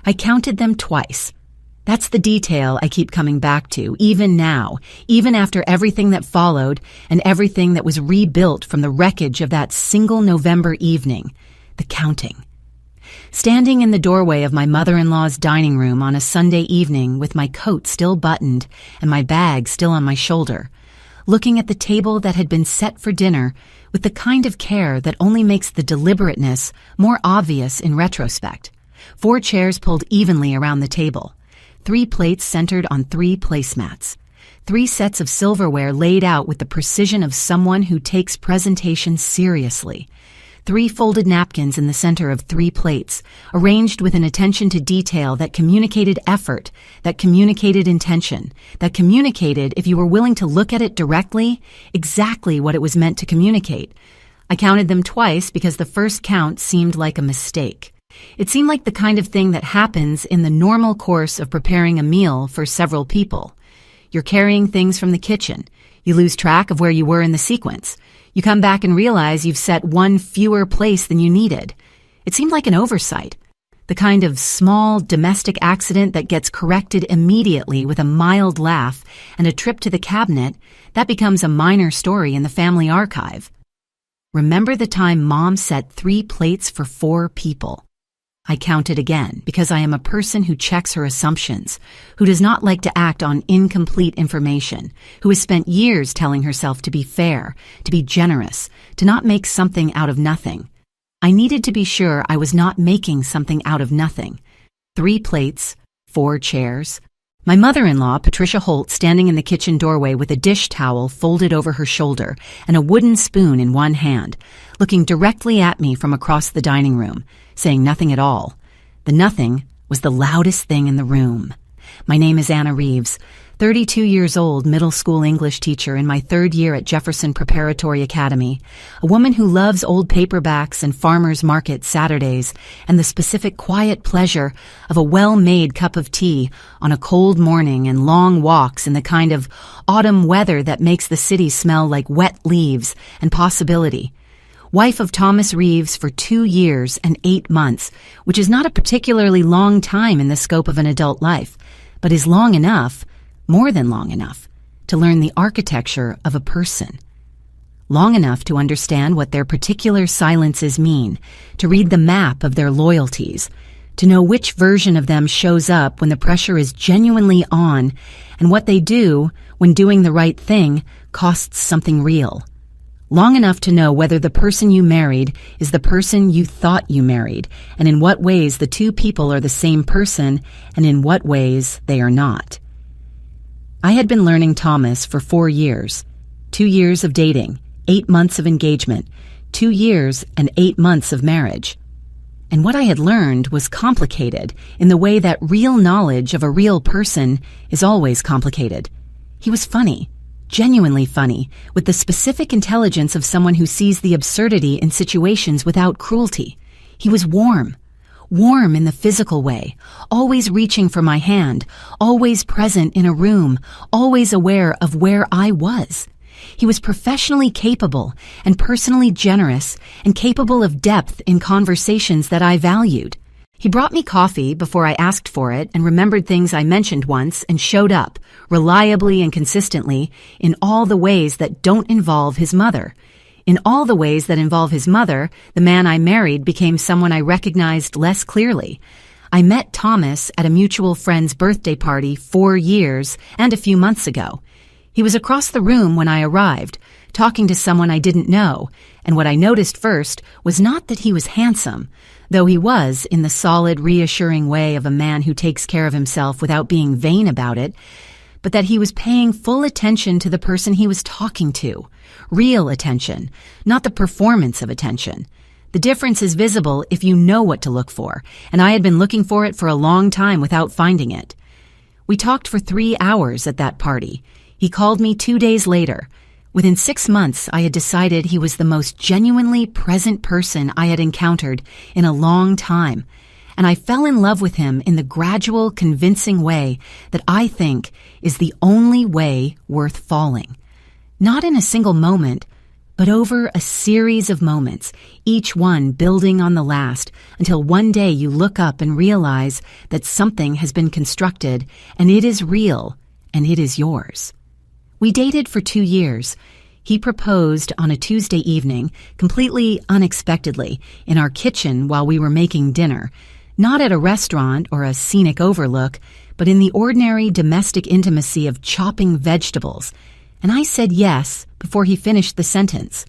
I counted them twice. That's the detail I keep coming back to, even now, even after everything that followed and everything that was rebuilt from the wreckage of that single November evening, the counting. Standing in the doorway of my mother-in-law's dining room on a Sunday evening with my coat still buttoned and my bag still on my shoulder, looking at the table that had been set for dinner with the kind of care that only makes the deliberateness more obvious in retrospect. 4 chairs pulled evenly around the table. 3 plates centered on 3 placemats. 3 sets of silverware laid out with the precision of someone who takes presentation seriously. 3 folded napkins in the center of 3 plates, arranged with an attention to detail that communicated effort, that communicated intention, that communicated, if you were willing to look at it directly, exactly what it was meant to communicate. I counted them twice because the first count seemed like a mistake. It seemed like the kind of thing that happens in the normal course of preparing a meal for several people. You're carrying things from the kitchen. You lose track of where you were in the sequence. You come back and realize you've set 1 fewer place than you needed. It seemed like an oversight. The kind of small domestic accident that gets corrected immediately with a mild laugh and a trip to the cabinet, that becomes a minor story in the family archive. Remember the time Mom set 3 plates for 4 people? I counted again because I am a person who checks her assumptions, who does not like to act on incomplete information, who has spent years telling herself to be fair, to be generous, to not make something out of nothing. I needed to be sure I was not making something out of nothing. 3 plates, 4 chairs. My mother-in-law, Patricia Holt, standing in the kitchen doorway with a dish towel folded over her shoulder and a wooden spoon in one hand, looking directly at me from across the dining room, saying nothing at all. The nothing was the loudest thing in the room. My name is Anna Reeves, 32 years old, middle school English teacher in my 3rd year at Jefferson Preparatory Academy, a woman who loves old paperbacks and farmers market Saturdays and the specific quiet pleasure of a well-made cup of tea on a cold morning and long walks in the kind of autumn weather that makes the city smell like wet leaves and possibility. Wife of Thomas Reeves for 2 years and 8 months, which is not a particularly long time in the scope of an adult life, but is long enough, more than long enough, to learn the architecture of a person. Long enough to understand what their particular silences mean, to read the map of their loyalties, to know which version of them shows up when the pressure is genuinely on, and what they do when doing the right thing costs something real. Long enough to know whether the person you married is the person you thought you married, and in what ways the 2 people are the same person, and in what ways they are not. I had been learning Thomas for 4 years, 2 years of dating, 8 months of engagement, 2 years and 8 months of marriage. And what I had learned was complicated in the way that real knowledge of a real person is always complicated. He was funny. Genuinely funny, with the specific intelligence of someone who sees the absurdity in situations without cruelty. He was warm in the physical way, always reaching for my hand, always present in a room, always aware of where I was. He was professionally capable and personally generous and capable of depth in conversations that I valued. He brought me coffee before I asked for it and remembered things I mentioned once and showed up, reliably and consistently, in all the ways that don't involve his mother. In all the ways that involve his mother, the man I married became someone I recognized less clearly. I met Thomas at a mutual friend's birthday party 4 years and a few months ago. He was across the room when I arrived, talking to someone I didn't know, and what I noticed first was not that he was handsome, though he was in the solid, reassuring way of a man who takes care of himself without being vain about it, but that he was paying full attention to the person he was talking to. Real attention, not the performance of attention. The difference is visible if you know what to look for, and I had been looking for it for a long time without finding it. We talked for 3 hours at that party. He called me 2 days later. Within 6 months, I had decided he was the most genuinely present person I had encountered in a long time, and I fell in love with him in the gradual, convincing way that I think is the only way worth falling. Not in a single moment, but over a series of moments, each one building on the last, until one day you look up and realize that something has been constructed, and it is real, and it is yours. We dated for 2 years. He proposed on a Tuesday evening, completely unexpectedly, in our kitchen while we were making dinner, not at a restaurant or a scenic overlook, but in the ordinary domestic intimacy of chopping vegetables, and I said yes before he finished the sentence.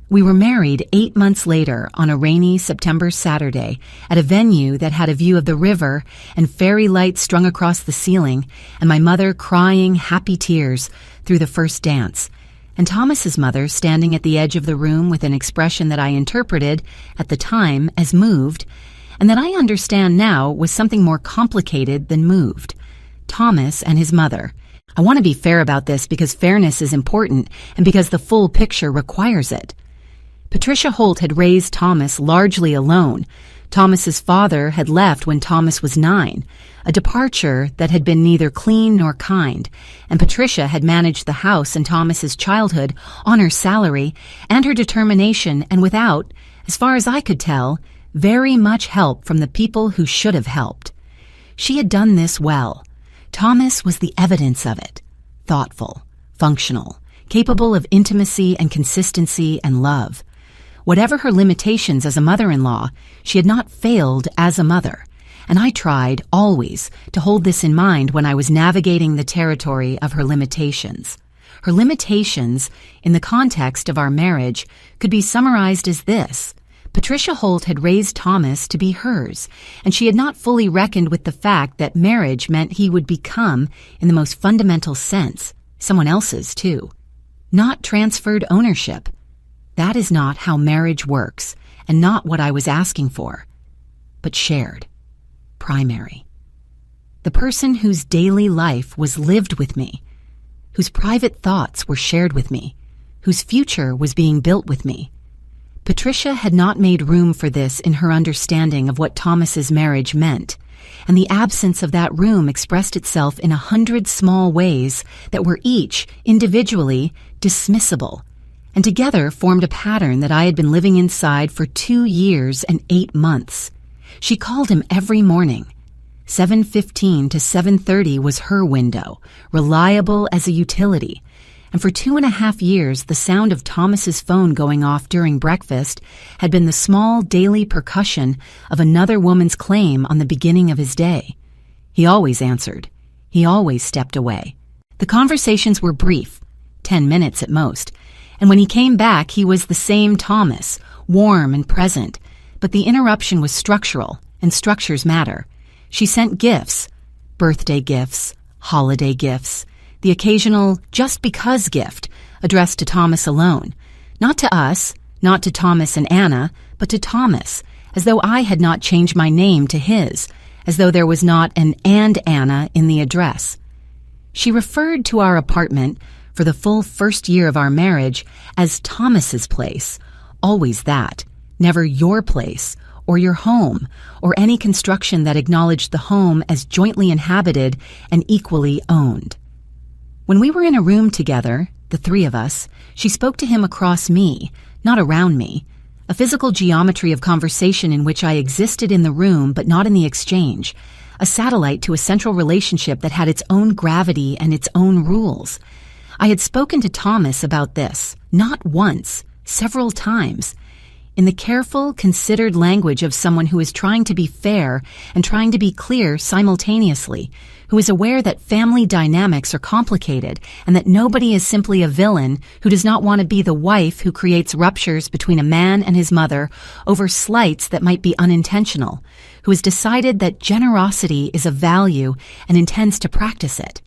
We were married 8 months later on a rainy September Saturday at a venue that had a view of the river and fairy lights strung across the ceiling, and my mother crying happy tears through the first dance, and Thomas's mother standing at the edge of the room with an expression that I interpreted at the time as moved, and that I understand now was something more complicated than moved. Thomas and his mother. I want to be fair about this because fairness is important and because the full picture requires it. Patricia Holt had raised Thomas largely alone. Thomas's father had left when Thomas was 9, a departure that had been neither clean nor kind, and Patricia had managed the house in Thomas's childhood on her salary and her determination and without, as far as I could tell, very much help from the people who should have helped. She had done this well. Thomas was the evidence of it. Thoughtful, functional, capable of intimacy and consistency and love. Whatever her limitations as a mother-in-law, she had not failed as a mother, and I tried, always, to hold this in mind when I was navigating the territory of her limitations. Her limitations, in the context of our marriage, could be summarized as this. Patricia Holt had raised Thomas to be hers, and she had not fully reckoned with the fact that marriage meant he would become, in the most fundamental sense, someone else's too. Not transferred ownership. That is not how marriage works, and not what I was asking for. But shared. Primary. The person whose daily life was lived with me, whose private thoughts were shared with me, whose future was being built with me. Patricia had not made room for this in her understanding of what Thomas's marriage meant, and the absence of that room expressed itself in 100 small ways that were each, individually, dismissible, and together formed a pattern that I had been living inside for 2 years and 8 months. She called him every morning. 7:15 to 7:30 was her window, reliable as a utility, and for 2.5 years the sound of Thomas's phone going off during breakfast had been the small daily percussion of another woman's claim on the beginning of his day. He always answered. He always stepped away. The conversations were brief, 10 minutes at most, and when he came back he was the same Thomas, warm and present, but the interruption was structural, and structures matter. She sent gifts, birthday gifts, holiday gifts, the occasional just because gift addressed to Thomas alone, not to us, not to Thomas and Anna, but to Thomas, as though I had not changed my name to his, as though there was not an "and Anna" in the address. She referred to our apartment for the full first year of our marriage as Thomas's place, always that, never your place, or your home, or any construction that acknowledged the home as jointly inhabited and equally owned. When we were in a room together, the three of us, she spoke to him across me, not around me, a physical geometry of conversation in which I existed in the room but not in the exchange, a satellite to a central relationship that had its own gravity and its own rules. I had spoken to Thomas about this, not once, several times, in the careful, considered language of someone who is trying to be fair and trying to be clear simultaneously, who is aware that family dynamics are complicated and that nobody is simply a villain who does not want to be the wife who creates ruptures between a man and his mother over slights that might be unintentional, who has decided that generosity is a value and intends to practice it.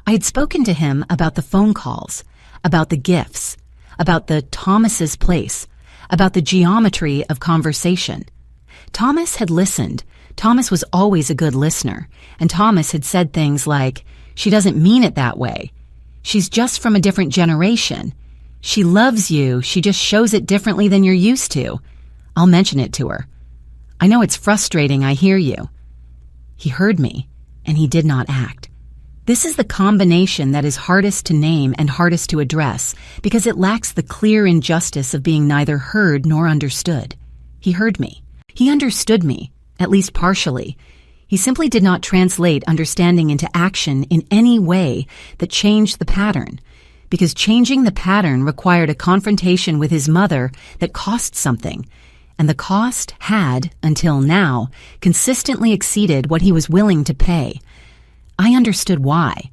I had spoken to him about the phone calls, about the gifts, about the Thomas's place, about the geometry of conversation. Thomas had listened. Thomas was always a good listener, and Thomas had said things like, "She doesn't mean it that way. She's just from a different generation. She loves you, she just shows it differently than you're used to. I'll mention it to her. I know it's frustrating, I hear you." He heard me, and he did not act. This is the combination that is hardest to name and hardest to address because it lacks the clear injustice of being neither heard nor understood. He heard me. He understood me, at least partially. He simply did not translate understanding into action in any way that changed the pattern, because changing the pattern required a confrontation with his mother that cost something, and the cost had, until now, consistently exceeded what he was willing to pay. I understood why.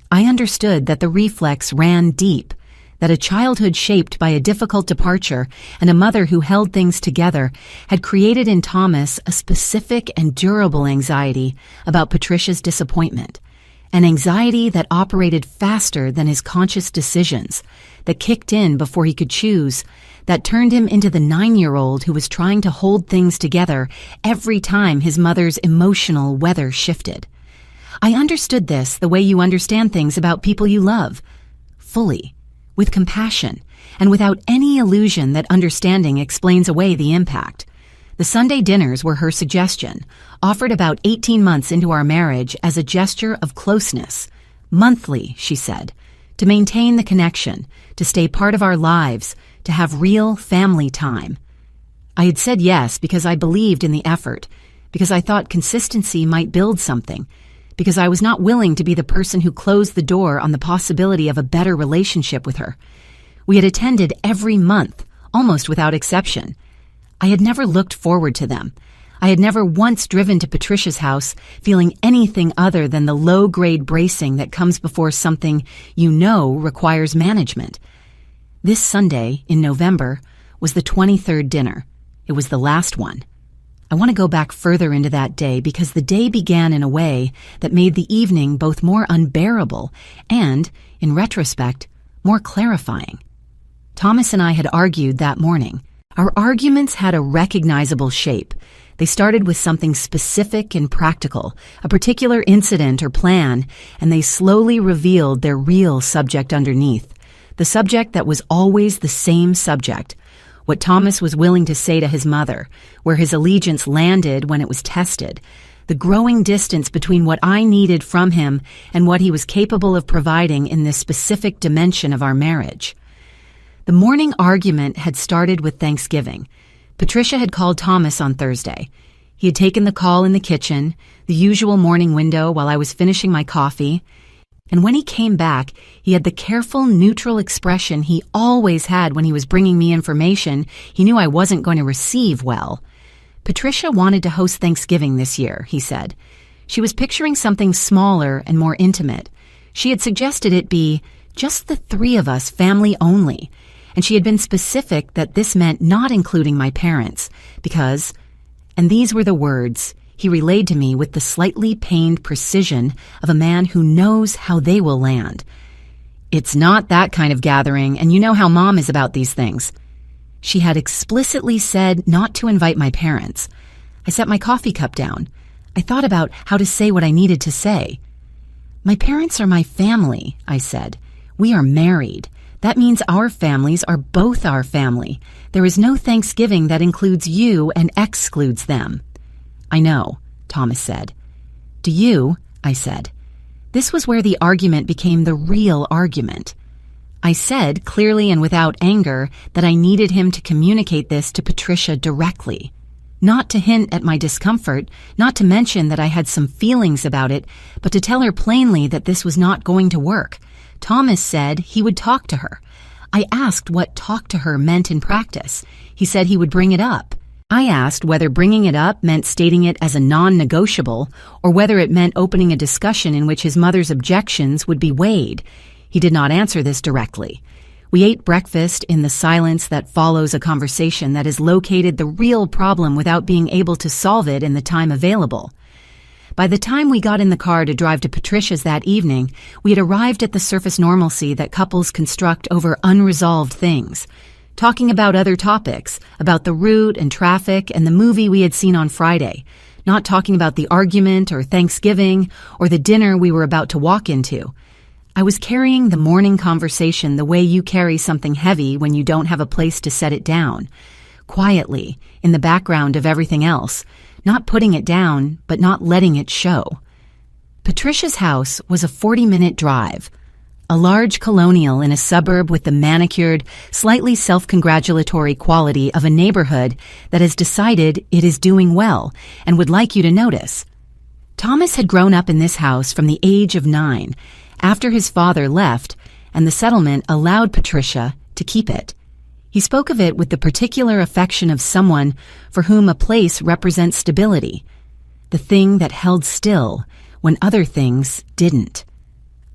I understood that the reflex ran deep, that a childhood shaped by a difficult departure and a mother who held things together had created in Thomas a specific and durable anxiety about Patricia's disappointment, an anxiety that operated faster than his conscious decisions, that kicked in before he could choose, that turned him into the 9-year-old who was trying to hold things together every time his mother's emotional weather shifted. I understood this the way you understand things about people you love, fully, with compassion, and without any illusion that understanding explains away the impact. The Sunday dinners were her suggestion, offered about 18 months into our marriage as a gesture of closeness. Monthly, she said, to maintain the connection, to stay part of our lives, to have real family time. I had said yes because I believed in the effort, because I thought consistency might build something, because I was not willing to be the person who closed the door on the possibility of a better relationship with her. We had attended every month, almost without exception. I had never looked forward to them. I had never once driven to Patricia's house feeling anything other than the low-grade bracing that comes before something you know requires management. This Sunday, in November, was the 23rd dinner. It was the last one. I want to go back further into that day because the day began in a way that made the evening both more unbearable and, in retrospect, more clarifying. Thomas and I had argued that morning. Our arguments had a recognizable shape. They started with something specific and practical, a particular incident or plan, and they slowly revealed their real subject underneath, the subject that was always the same subject, what Thomas was willing to say to his mother, where his allegiance landed when it was tested, the growing distance between what I needed from him and what he was capable of providing in this specific dimension of our marriage. The morning argument had started with Thanksgiving. Patricia had called Thomas on Thursday. He had taken the call in the kitchen, the usual morning window while I was finishing my coffee, and when he came back, he had the careful, neutral expression he always had when he was bringing me information he knew I wasn't going to receive well. Patricia wanted to host Thanksgiving this year, he said. She was picturing something smaller and more intimate. She had suggested it be just the 3 of us, family only, and she had been specific that this meant not including my parents, because, and these were the words he relayed to me with the slightly pained precision of a man who knows how they will land. It's not that kind of gathering, and you know how Mom is about these things. She had explicitly said not to invite my parents. I set my coffee cup down. I thought about how to say what I needed to say. My parents are my family, I said. We are married. That means our families are both our family. There is no Thanksgiving that includes you and excludes them. I know, Thomas said. Do you? I said. This was where the argument became the real argument. I said, clearly and without anger, that I needed him to communicate this to Patricia directly. Not to hint at my discomfort, not to mention that I had some feelings about it, but to tell her plainly that this was not going to work. Thomas said he would talk to her. I asked what talk to her meant in practice. He said he would bring it up. I asked whether bringing it up meant stating it as a non-negotiable or whether it meant opening a discussion in which his mother's objections would be weighed. He did not answer this directly. We ate breakfast in the silence that follows a conversation that has located the real problem without being able to solve it in the time available. By the time we got in the car to drive to Patricia's that evening, we had arrived at the surface normalcy that couples construct over unresolved things. Talking about other topics, about the route and traffic and the movie we had seen on Friday, not talking about the argument or Thanksgiving or the dinner we were about to walk into. I was carrying the morning conversation the way you carry something heavy when you don't have a place to set it down, quietly, in the background of everything else, not putting it down, but not letting it show. Patricia's house was a 40-minute drive. A large colonial in a suburb with the manicured, slightly self-congratulatory quality of a neighborhood that has decided it is doing well and would like you to notice. Thomas had grown up in this house from the age of 9, after his father left, and the settlement allowed Patricia to keep it. He spoke of it with the particular affection of someone for whom a place represents stability, the thing that held still when other things didn't.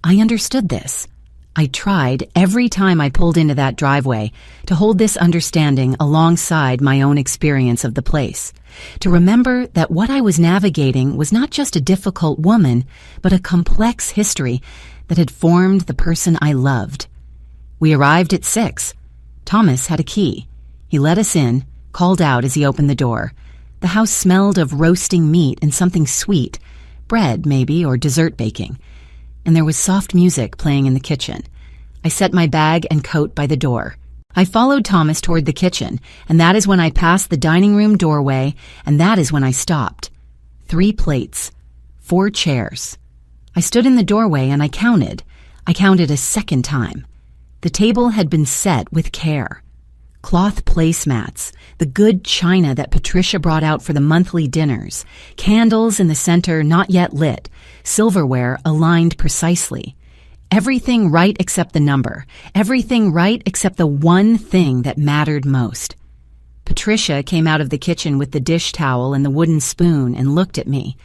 I understood this. I tried every time I pulled into that driveway to hold this understanding alongside my own experience of the place, to remember that what I was navigating was not just a difficult woman, but a complex history that had formed the person I loved. We arrived at 6. Thomas had a key. He let us in, called out as he opened the door. The house smelled of roasting meat and something sweet, bread maybe, or dessert baking. And there was soft music playing in the kitchen. I set my bag and coat by the door. I followed Thomas toward the kitchen, and that is when I passed the dining room doorway, and that is when I stopped. 3 plates, 4 chairs. I stood in the doorway and I counted. I counted a second time. The table had been set with care. Cloth placemats, the good china that Patricia brought out for the monthly dinners, candles in the center not yet lit, silverware aligned precisely. Everything right except the number, everything right except the one thing that mattered most. Patricia came out of the kitchen with the dish towel and the wooden spoon and looked at me.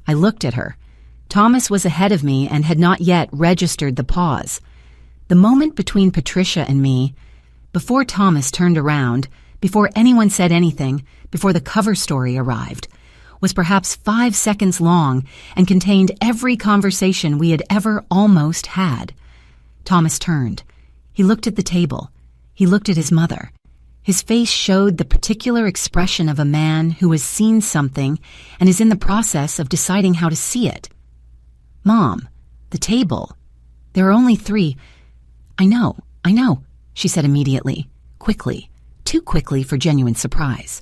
I looked at her. Thomas was ahead of me and had not yet registered the pause. The moment between Patricia and me, before Thomas turned around, before anyone said anything, before the cover story arrived, was perhaps 5 seconds long and contained every conversation we had ever almost had. Thomas turned. He looked at the table. He looked at his mother. His face showed the particular expression of a man who has seen something and is in the process of deciding how to see it. "Mom, the table. There are only 3. I know, she said immediately, quickly, too quickly for genuine surprise.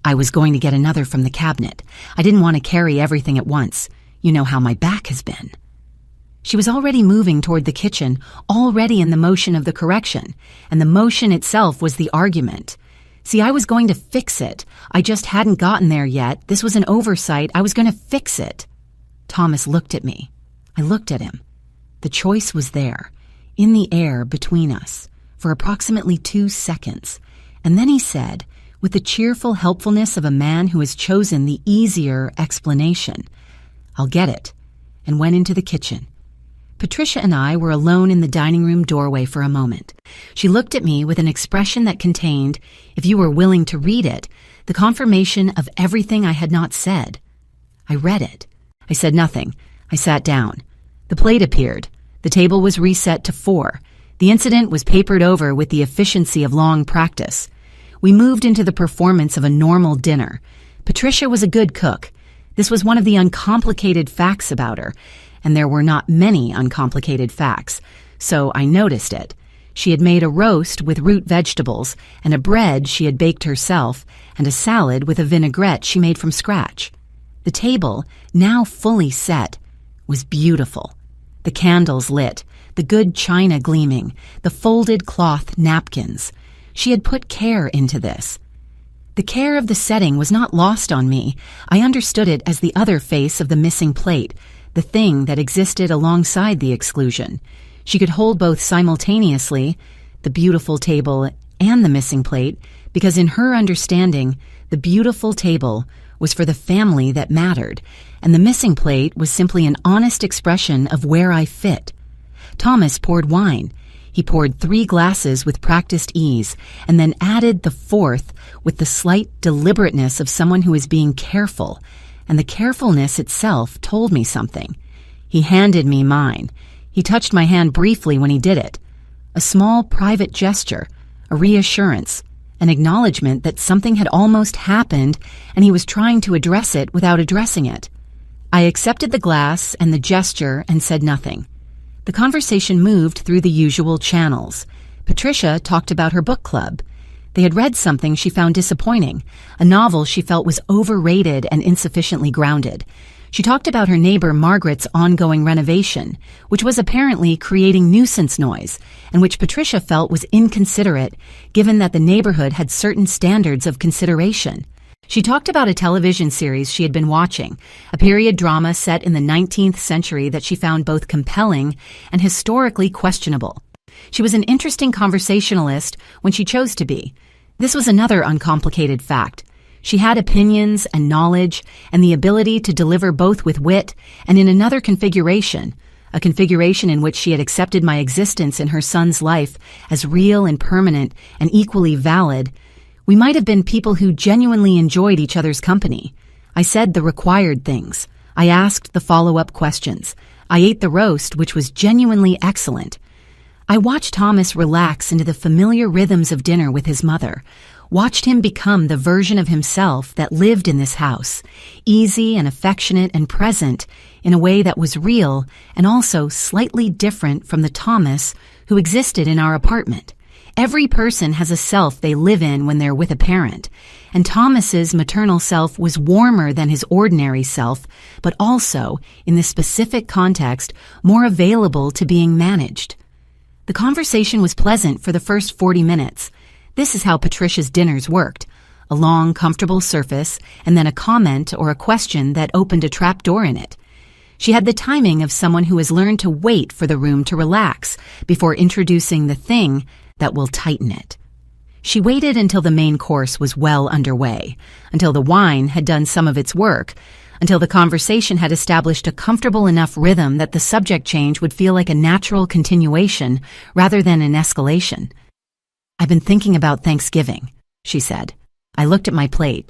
I was going to get another from the cabinet. I didn't want to carry everything at once. You know how my back has been." She was already moving toward the kitchen, already in the motion of the correction, and the motion itself was the argument. See, I was going to fix it. I just hadn't gotten there yet. This was an oversight. I was going to fix it. Thomas looked at me. I looked at him. The choice was there, in the air between us, for approximately 2 seconds, and then he said, with the cheerful helpfulness of a man who has chosen the easier explanation, "I'll get it," and went into the kitchen. Patricia and I were alone in the dining room doorway for a moment. She looked at me with an expression that contained, if you were willing to read it, the confirmation of everything I had not said. I read it. I said nothing. I sat down. The plate appeared. The table was reset to 4. The incident was papered over with the efficiency of long practice. We moved into the performance of a normal dinner. Patricia was a good cook. This was one of the uncomplicated facts about her, and there were not many uncomplicated facts, so I noticed it. She had made a roast with root vegetables, and a bread she had baked herself, and a salad with a vinaigrette she made from scratch. The table, now fully set, was beautiful. The candles lit, the good china gleaming, the folded cloth napkins. She had put care into this. The care of the setting was not lost on me. I understood it as the other face of the missing plate, the thing that existed alongside the exclusion. She could hold both simultaneously, the beautiful table and the missing plate, because in her understanding, the beautiful table was for the family that mattered, and the missing plate was simply an honest expression of where I fit. Thomas poured wine. He poured 3 glasses with practiced ease, and then added the 4th with the slight deliberateness of someone who is being careful, and the carefulness itself told me something. He handed me mine. He touched my hand briefly when he did it. A small private gesture, a reassurance, an acknowledgement that something had almost happened and he was trying to address it without addressing it. I accepted the glass and the gesture and said nothing. The conversation moved through the usual channels. Patricia talked about her book club. They had read something she found disappointing, a novel she felt was overrated and insufficiently grounded. She talked about her neighbor Margaret's ongoing renovation, which was apparently creating nuisance noise, and which Patricia felt was inconsiderate, given that the neighborhood had certain standards of consideration. She talked about a television series she had been watching, a period drama set in the 19th century that she found both compelling and historically questionable. She was an interesting conversationalist when she chose to be. This was another uncomplicated fact. She had opinions and knowledge and the ability to deliver both with wit and in another configuration, a configuration in which she had accepted my existence in her son's life as real and permanent and equally valid. We might have been people who genuinely enjoyed each other's company. I said the required things. I asked the follow-up questions. I ate the roast, which was genuinely excellent. I watched Thomas relax into the familiar rhythms of dinner with his mother, watched him become the version of himself that lived in this house, easy and affectionate and present in a way that was real and also slightly different from the Thomas who existed in our apartment. Every person has a self they live in when they're with a parent, and Thomas's maternal self was warmer than his ordinary self, but also, in this specific context, more available to being managed. The conversation was pleasant for the first 40 minutes. This is how Patricia's dinners worked. A long, comfortable surface, and then a comment or a question that opened a trapdoor in it. She had the timing of someone who has learned to wait for the room to relax before introducing the thing that will tighten it. She waited until the main course was well underway, until the wine had done some of its work, until the conversation had established a comfortable enough rhythm that the subject change would feel like a natural continuation rather than an escalation. "I've been thinking about Thanksgiving," she said. I looked at my plate.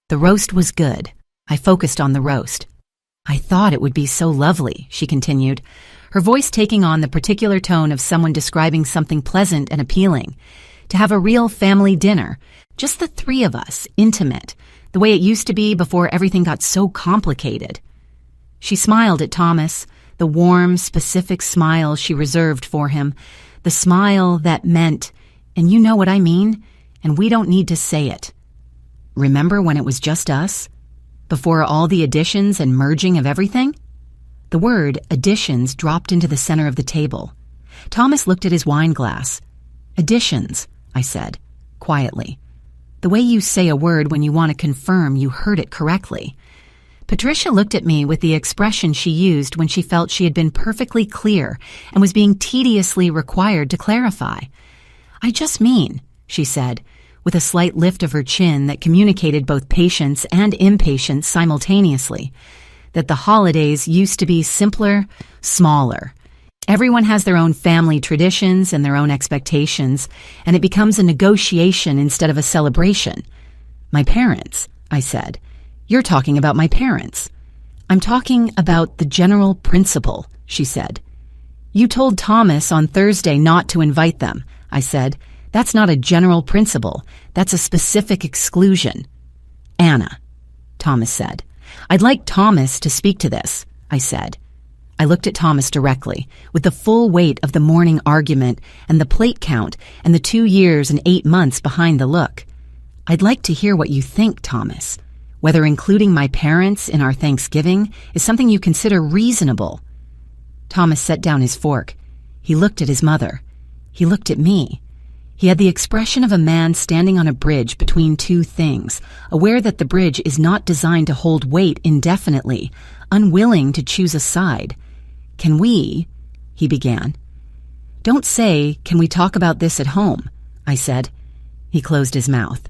The roast was good. I focused on the roast. "I thought it would be so lovely," she continued, her voice taking on the particular tone of someone describing something pleasant and appealing, "to have a real family dinner, just the three of us, intimate, the way it used to be before everything got so complicated." She smiled at Thomas, the warm, specific smile she reserved for him, the smile that meant, "And you know what I mean, and we don't need to say it. Remember when it was just us? Before all the additions and merging of everything?" The word additions dropped into the center of the table. Thomas looked at his wine glass. "Additions," I said, quietly. "The way you say a word when you want to confirm you heard it correctly." Patricia looked at me with the expression she used when she felt she had been perfectly clear and was being tediously required to clarify. "I just mean," she said, with a slight lift of her chin that communicated both patience and impatience simultaneously, that the holidays used to be simpler, smaller. Everyone has their own family traditions and their own expectations, and it becomes a negotiation instead of a celebration. "My parents," I said. "You're talking about my parents." "I'm talking about the general principle," she said. "You told Thomas on Thursday not to invite them," I said. "That's not a general principle. That's a specific exclusion." "Anna," Thomas said. "I'd like Thomas to speak to this," I said. I looked at Thomas directly, with the full weight of the morning argument and the plate count and the 2 years and 8 months behind the look. "I'd like to hear what you think, Thomas. Whether including my parents in our Thanksgiving is something you consider reasonable." Thomas set down his fork. He looked at his mother. He looked at me. He had the expression of a man standing on a bridge between two things, aware that the bridge is not designed to hold weight indefinitely, unwilling to choose a side. "Can we?" he began. "Don't say, 'Can we talk about this at home?'" I said. He closed his mouth.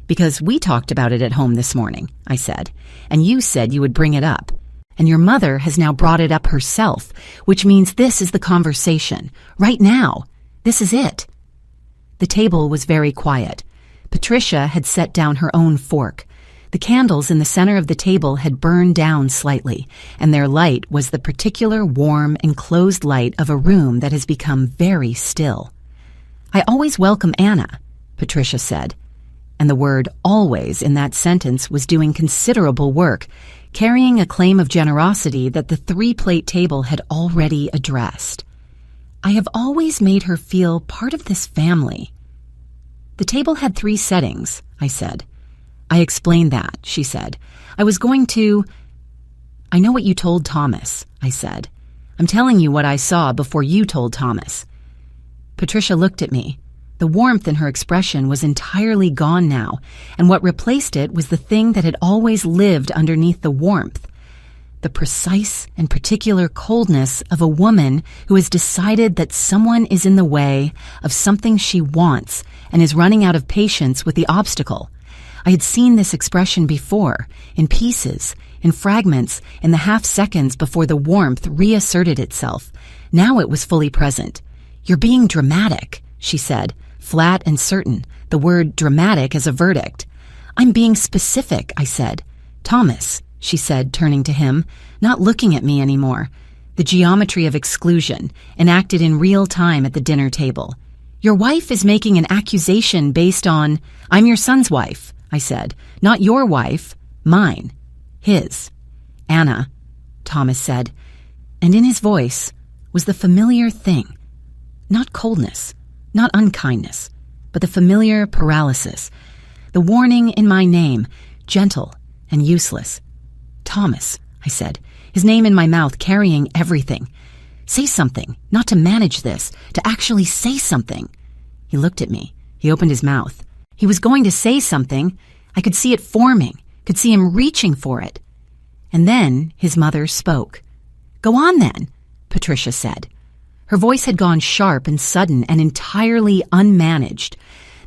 "Because we talked about it at home this morning," I said, "and you said you would bring it up. And your mother has now brought it up herself, which means this is the conversation. Right now. This is it." The table was very quiet. Patricia had set down her own fork. The candles in the center of the table had burned down slightly, and their light was the particular warm, enclosed light of a room that has become very still. "I always welcome Anna," Patricia said. And the word always in that sentence was doing considerable work, carrying a claim of generosity that the 3-plate table had already addressed. "I have always made her feel part of this family." "The table had 3 settings," I said. "I explained that," she said. I I know what you told Thomas, I said. I'm telling you what I saw before you told Thomas. Patricia looked at me. The warmth in her expression was entirely gone now, and what replaced it was the thing that had always lived underneath the warmth. The precise and particular coldness of a woman who has decided that someone is in the way of something she wants and is running out of patience with the obstacle. I had seen this expression before, in pieces, in fragments, in the half-seconds before the warmth reasserted itself. Now it was fully present. "You're being dramatic," she said, flat and certain, the word dramatic as a verdict. "I'm being specific," I said. "Thomas," she said, turning to him, not looking at me anymore. The geometry of exclusion, enacted in real time at the dinner table. "Your wife is making an accusation based on—" "I'm your son's wife," I said. "Not your wife, mine. His." "Anna," Thomas said, and in his voice was the familiar thing. Not coldness, not unkindness, but the familiar paralysis. The warning in my name, gentle and useless. "Thomas," I said, his name in my mouth carrying everything. "Say something, not to manage this, to actually say something." He looked at me. He opened his mouth. He was going to say something. I could see it forming, could see him reaching for it. And then his mother spoke. "Go on then," Patricia said. Her voice had gone sharp and sudden and entirely unmanaged.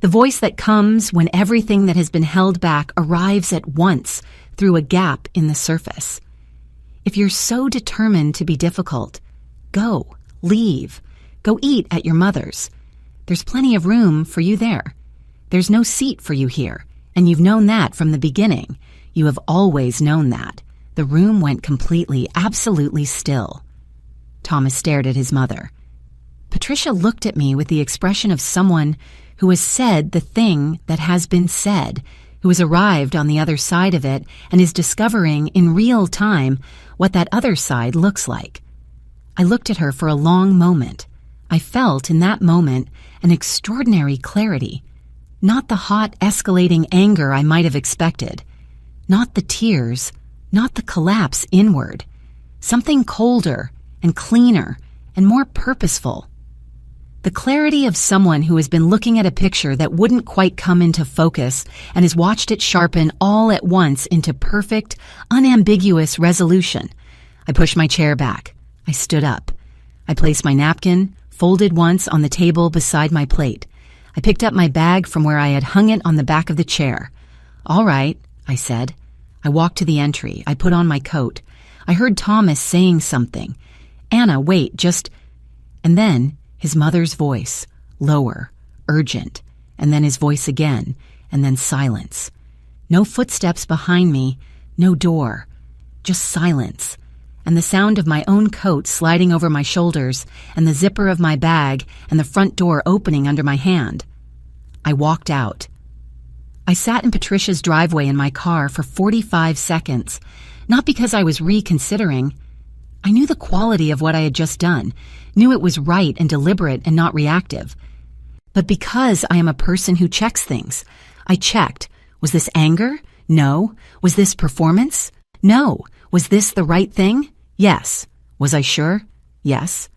The voice that comes when everything that has been held back arrives at once through a gap in the surface. "If you're so determined to be difficult, go, leave, go eat at your mother's. There's plenty of room for you there. There's no seat for you here, and you've known that from the beginning. You have always known that." The room went completely, absolutely still. Thomas stared at his mother. Patricia looked at me with the expression of someone who has said the thing that has been said, who has arrived on the other side of it and is discovering in real time what that other side looks like. I looked at her for a long moment. I felt in that moment an extraordinary clarity. Not the hot, escalating anger I might have expected. Not the tears, not the collapse inward. Something colder and cleaner and more purposeful. The clarity of someone who has been looking at a picture that wouldn't quite come into focus and has watched it sharpen all at once into perfect, unambiguous resolution. I pushed my chair back. I stood up. I placed my napkin, folded once, on the table beside my plate. I picked up my bag from where I had hung it on the back of the chair. "All right," I said. I walked to the entry. I put on my coat. I heard Thomas saying something. "Anna, wait, just—" And then his mother's voice, lower, urgent, and then his voice again, and then silence. No footsteps behind me, no door, just silence, and the sound of my own coat sliding over my shoulders, and the zipper of my bag, and the front door opening under my hand. I walked out. I sat in Patricia's driveway in my car for 45 seconds, not because I was reconsidering. I knew the quality of what I had just done, knew it was right and deliberate and not reactive. But because I am a person who checks things, I checked. Was this anger? No. Was this performance? No. Was this the right thing? Yes. Was I sure? Yes.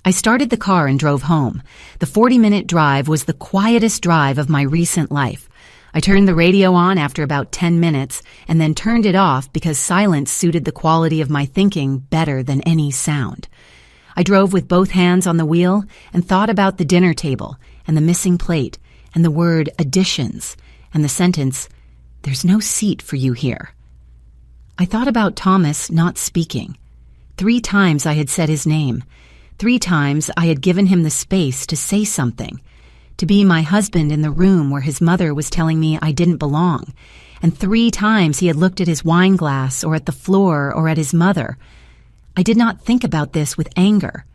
I started the car and drove home. The 40-minute drive was the quietest drive of my recent life. I turned the radio on after about 10 minutes and then turned it off because silence suited the quality of my thinking better than any sound. I drove with both hands on the wheel and thought about the dinner table and the missing plate and the word additions and the sentence, "There's no seat for you here." I thought about Thomas not speaking. 3 times I had said his name. 3 times I had given him the space to say something, to be my husband in the room where his mother was telling me I didn't belong. And 3 times he had looked at his wine glass or at the floor or at his mother. I did not think about this with anger.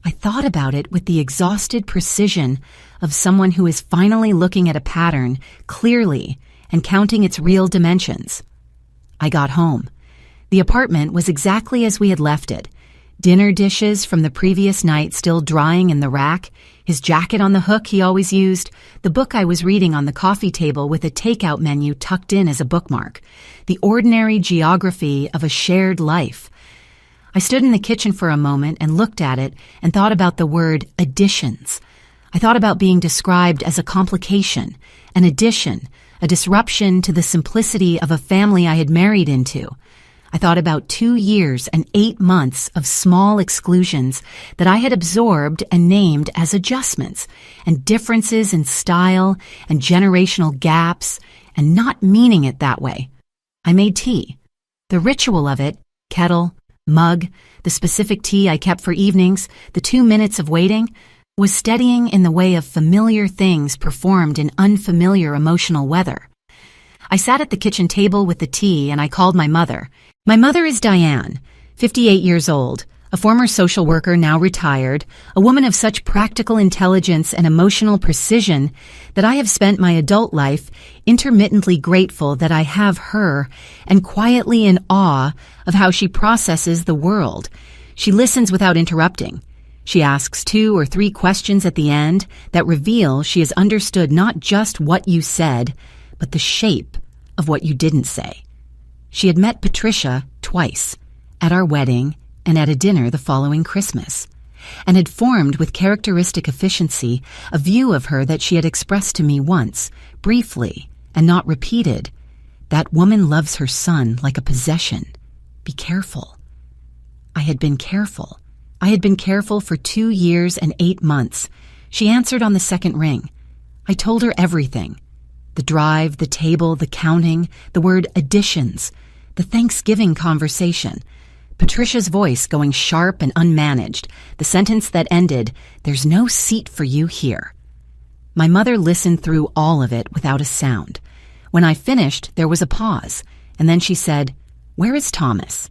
I thought about it with the exhausted precision of someone who is finally looking at a pattern clearly and counting its real dimensions. I got home. The apartment was exactly as we had left it. Dinner dishes from the previous night still drying in the rack, his jacket on the hook he always used, the book I was reading on the coffee table with a takeout menu tucked in as a bookmark, the ordinary geography of a shared life. I stood in the kitchen for a moment and looked at it and thought about the word additions. I thought about being described as a complication, an addition, a disruption to the simplicity of a family I had married into. I thought about 2 years and 8 months of small exclusions that I had absorbed and named as adjustments, and differences in style and generational gaps, and not meaning it that way. I made tea. The ritual of it, kettle, mug, the specific tea I kept for evenings, the 2 minutes of waiting, was steadying in the way of familiar things performed in unfamiliar emotional weather. I sat at the kitchen table with the tea and I called my mother. My mother is Diane, 58 years old, a former social worker now retired, a woman of such practical intelligence and emotional precision that I have spent my adult life intermittently grateful that I have her and quietly in awe of how she processes the world. She listens without interrupting. She asks 2 or 3 questions at the end that reveal she has understood not just what you said, but the shape of what you didn't say. She had met Patricia twice, at our wedding and at a dinner the following Christmas, and had formed with characteristic efficiency a view of her that she had expressed to me once, briefly, and not repeated. That woman loves her son like a possession. Be careful. I had been careful. I had been careful for 2 years and 8 months. She answered on the second ring. I told her everything. The drive, the table, the counting, the word additions, the Thanksgiving conversation, Patricia's voice going sharp and unmanaged, the sentence that ended, "There's no seat for you here." My mother listened through all of it without a sound. When I finished, there was a pause, and then she said, "Where is Thomas?"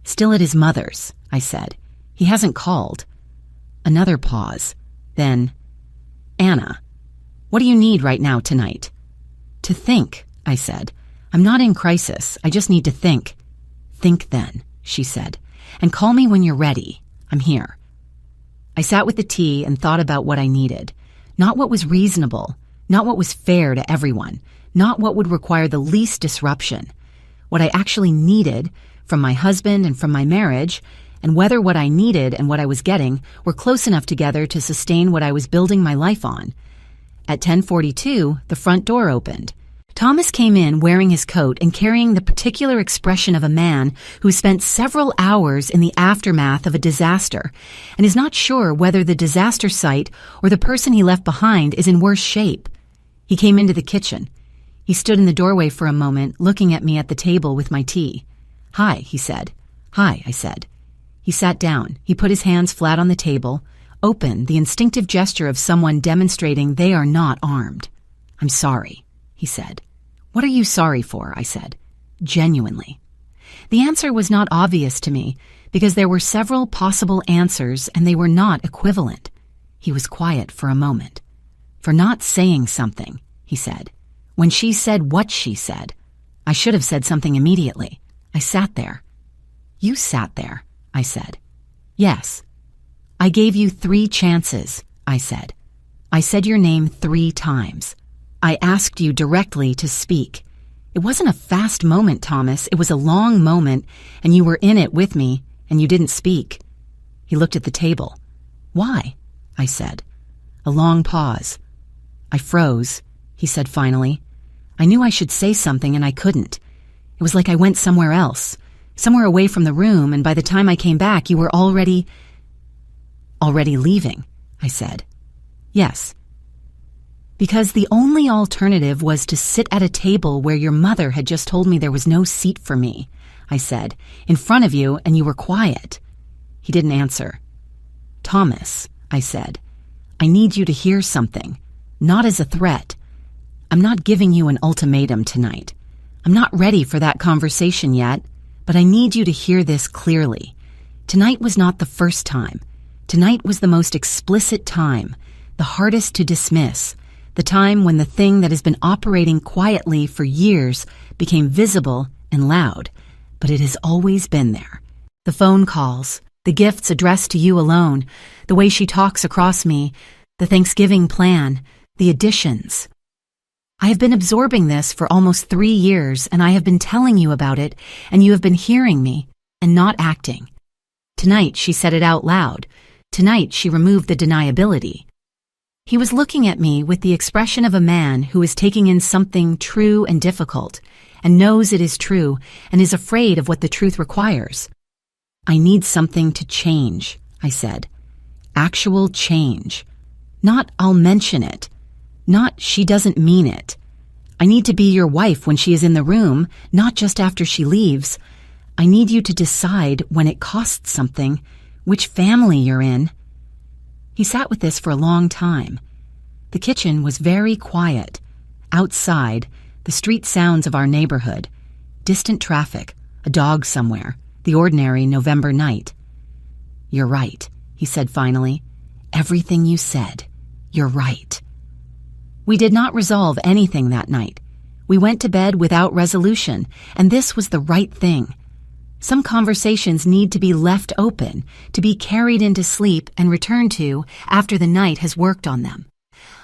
"Still at his mother's," I said. "He hasn't called." Another pause. Then, "Anna, what do you need right now tonight?" "To think," I said. "I'm not in crisis. I just need to think." "Think then," she said, "and call me when you're ready. I'm here." I sat with the tea and thought about what I needed. Not what was reasonable, not what was fair to everyone, not what would require the least disruption. What I actually needed from my husband and from my marriage, and whether what I needed and what I was getting were close enough together to sustain what I was building my life on. At 10:42, the front door opened. Thomas came in wearing his coat and carrying the particular expression of a man who spent several hours in the aftermath of a disaster and is not sure whether the disaster site or the person he left behind is in worse shape. He came into the kitchen. He stood in the doorway for a moment, looking at me at the table with my tea. "Hi," he said. "Hi," I said. He sat down. He put his hands flat on the table, open, the instinctive gesture of someone demonstrating they are not armed. "I'm sorry," he said. "What are you sorry for?" I said. Genuinely. The answer was not obvious to me because there were several possible answers and they were not equivalent. He was quiet for a moment. "For not saying something," he said. "When she said what she said, I should have said something immediately. I sat there." "You sat there," I said. "Yes." "I gave you 3 chances," I said. "I said your name 3 times. I asked you directly to speak. It wasn't a fast moment, Thomas. It was a long moment, and you were in it with me, and you didn't speak." He looked at the table. "Why?" I said. A long pause. "I froze," he said finally. "I knew I should say something, and I couldn't. It was like I went somewhere else, somewhere away from the room, and by the time I came back, you were already leaving," I said. "Yes." "Because the only alternative was to sit at a table where your mother had just told me there was no seat for me," I said, "in front of you, and you were quiet." He didn't answer. "Thomas," I said, "I need you to hear something, not as a threat. I'm not giving you an ultimatum tonight. I'm not ready for that conversation yet, but I need you to hear this clearly. Tonight was not the first time. Tonight was the most explicit time, the hardest to dismiss, the time when the thing that has been operating quietly for years became visible and loud, but it has always been there. The phone calls, the gifts addressed to you alone, the way she talks across me, The Thanksgiving plan, the additions. I have been absorbing this for almost 3 years, and I have been telling you about it, and you have been hearing me and not acting. Tonight she said it out loud. Tonight she removed the deniability. He was looking at me with the expression of a man who is taking in something true and difficult, and knows it is true, and is afraid of what the truth requires. I need something to change, I said. Actual change. Not I'll mention it. Not she doesn't mean it. I need to be your wife when she is in the room, not just after she leaves. I need you to decide when it costs something, which family you're in. He sat with this for a long time. The kitchen was very quiet. Outside, the street sounds of our neighborhood. Distant traffic, a dog somewhere, the ordinary November night. You're right, he said finally. Everything you said. You're right. We did not resolve anything that night. We went to bed without resolution, and this was the right thing. Some conversations need to be left open, to be carried into sleep and returned to after the night has worked on them.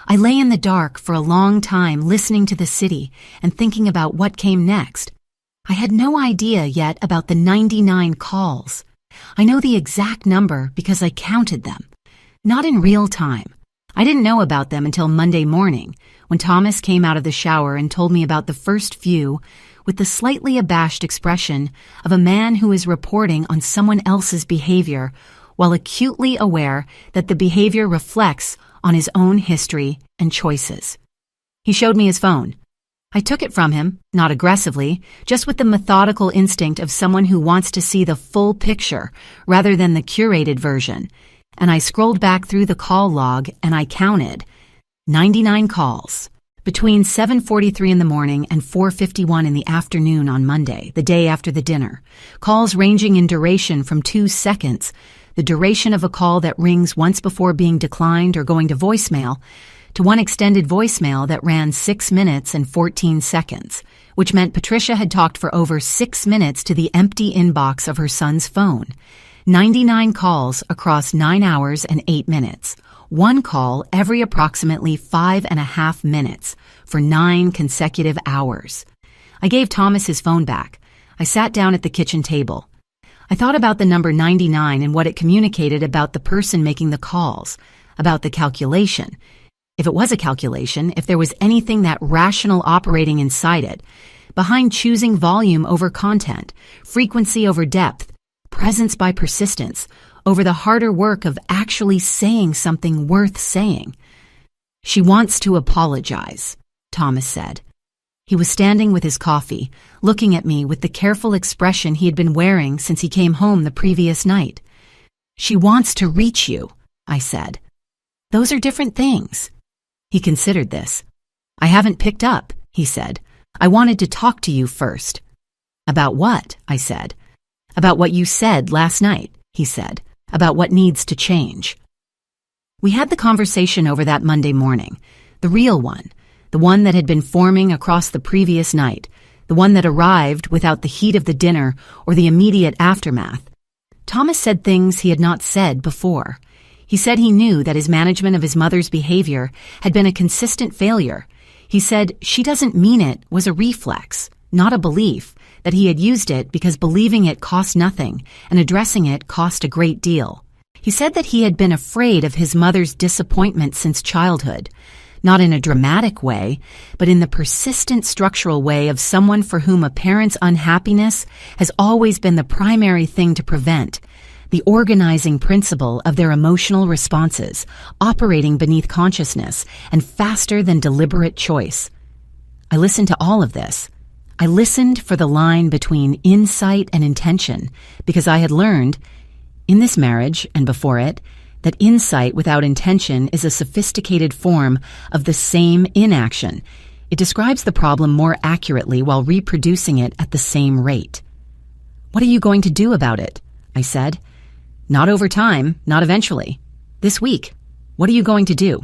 I lay in the dark for a long time listening to the city and thinking about what came next. I had no idea yet about the 99 calls. I know the exact number because I counted them. Not in real time. I didn't know about them until Monday morning, when Thomas came out of the shower and told me about the first few, with the slightly abashed expression of a man who is reporting on someone else's behavior while acutely aware that the behavior reflects on his own history and choices. He showed me his phone. I took it from him, not aggressively, just with the methodical instinct of someone who wants to see the full picture rather than the curated version, and I scrolled back through the call log and I counted 99 calls. Between 7:43 in the morning and 4:51 in the afternoon on Monday, the day after the dinner. Calls ranging in duration from 2 seconds, the duration of a call that rings once before being declined or going to voicemail, to one extended voicemail that ran 6 minutes and 14 seconds, which meant Patricia had talked for over 6 minutes to the empty inbox of her son's phone. 99 calls across 9 hours and 8 minutes. One call every approximately 5.5 minutes for 9 consecutive hours. I gave Thomas his phone back. I sat down at the kitchen table. I thought about the number 99 and what it communicated about the person making the calls, about the calculation. If it was a calculation, if there was anything that rational operating inside it, behind choosing volume over content, frequency over depth, presence by persistence, over the harder work of actually saying something worth saying. She wants to apologize, Thomas said. He was standing with his coffee, looking at me with the careful expression he had been wearing since he came home the previous night. She wants to reach you, I said. Those are different things. He considered this. I haven't picked up, he said. I wanted to talk to you first. About what? I said. About what you said last night, he said. About what needs to change. We had the conversation over that Monday morning, the real one, the one that had been forming across the previous night, the one that arrived without the heat of the dinner or the immediate aftermath. Thomas said things he had not said before. He said he knew that his management of his mother's behavior had been a consistent failure. He said she doesn't mean it was a reflex, not a belief, that he had used it because believing it cost nothing and addressing it cost a great deal. He said that he had been afraid of his mother's disappointment since childhood, not in a dramatic way, but in the persistent structural way of someone for whom a parent's unhappiness has always been the primary thing to prevent, the organizing principle of their emotional responses, operating beneath consciousness and faster than deliberate choice. I listened to all of this. I listened for the line between insight and intention because I had learned, in this marriage and before it, that insight without intention is a sophisticated form of the same inaction. It describes the problem more accurately while reproducing it at the same rate. What are you going to do about it? I said. Not over time, not eventually. This week. What are you going to do?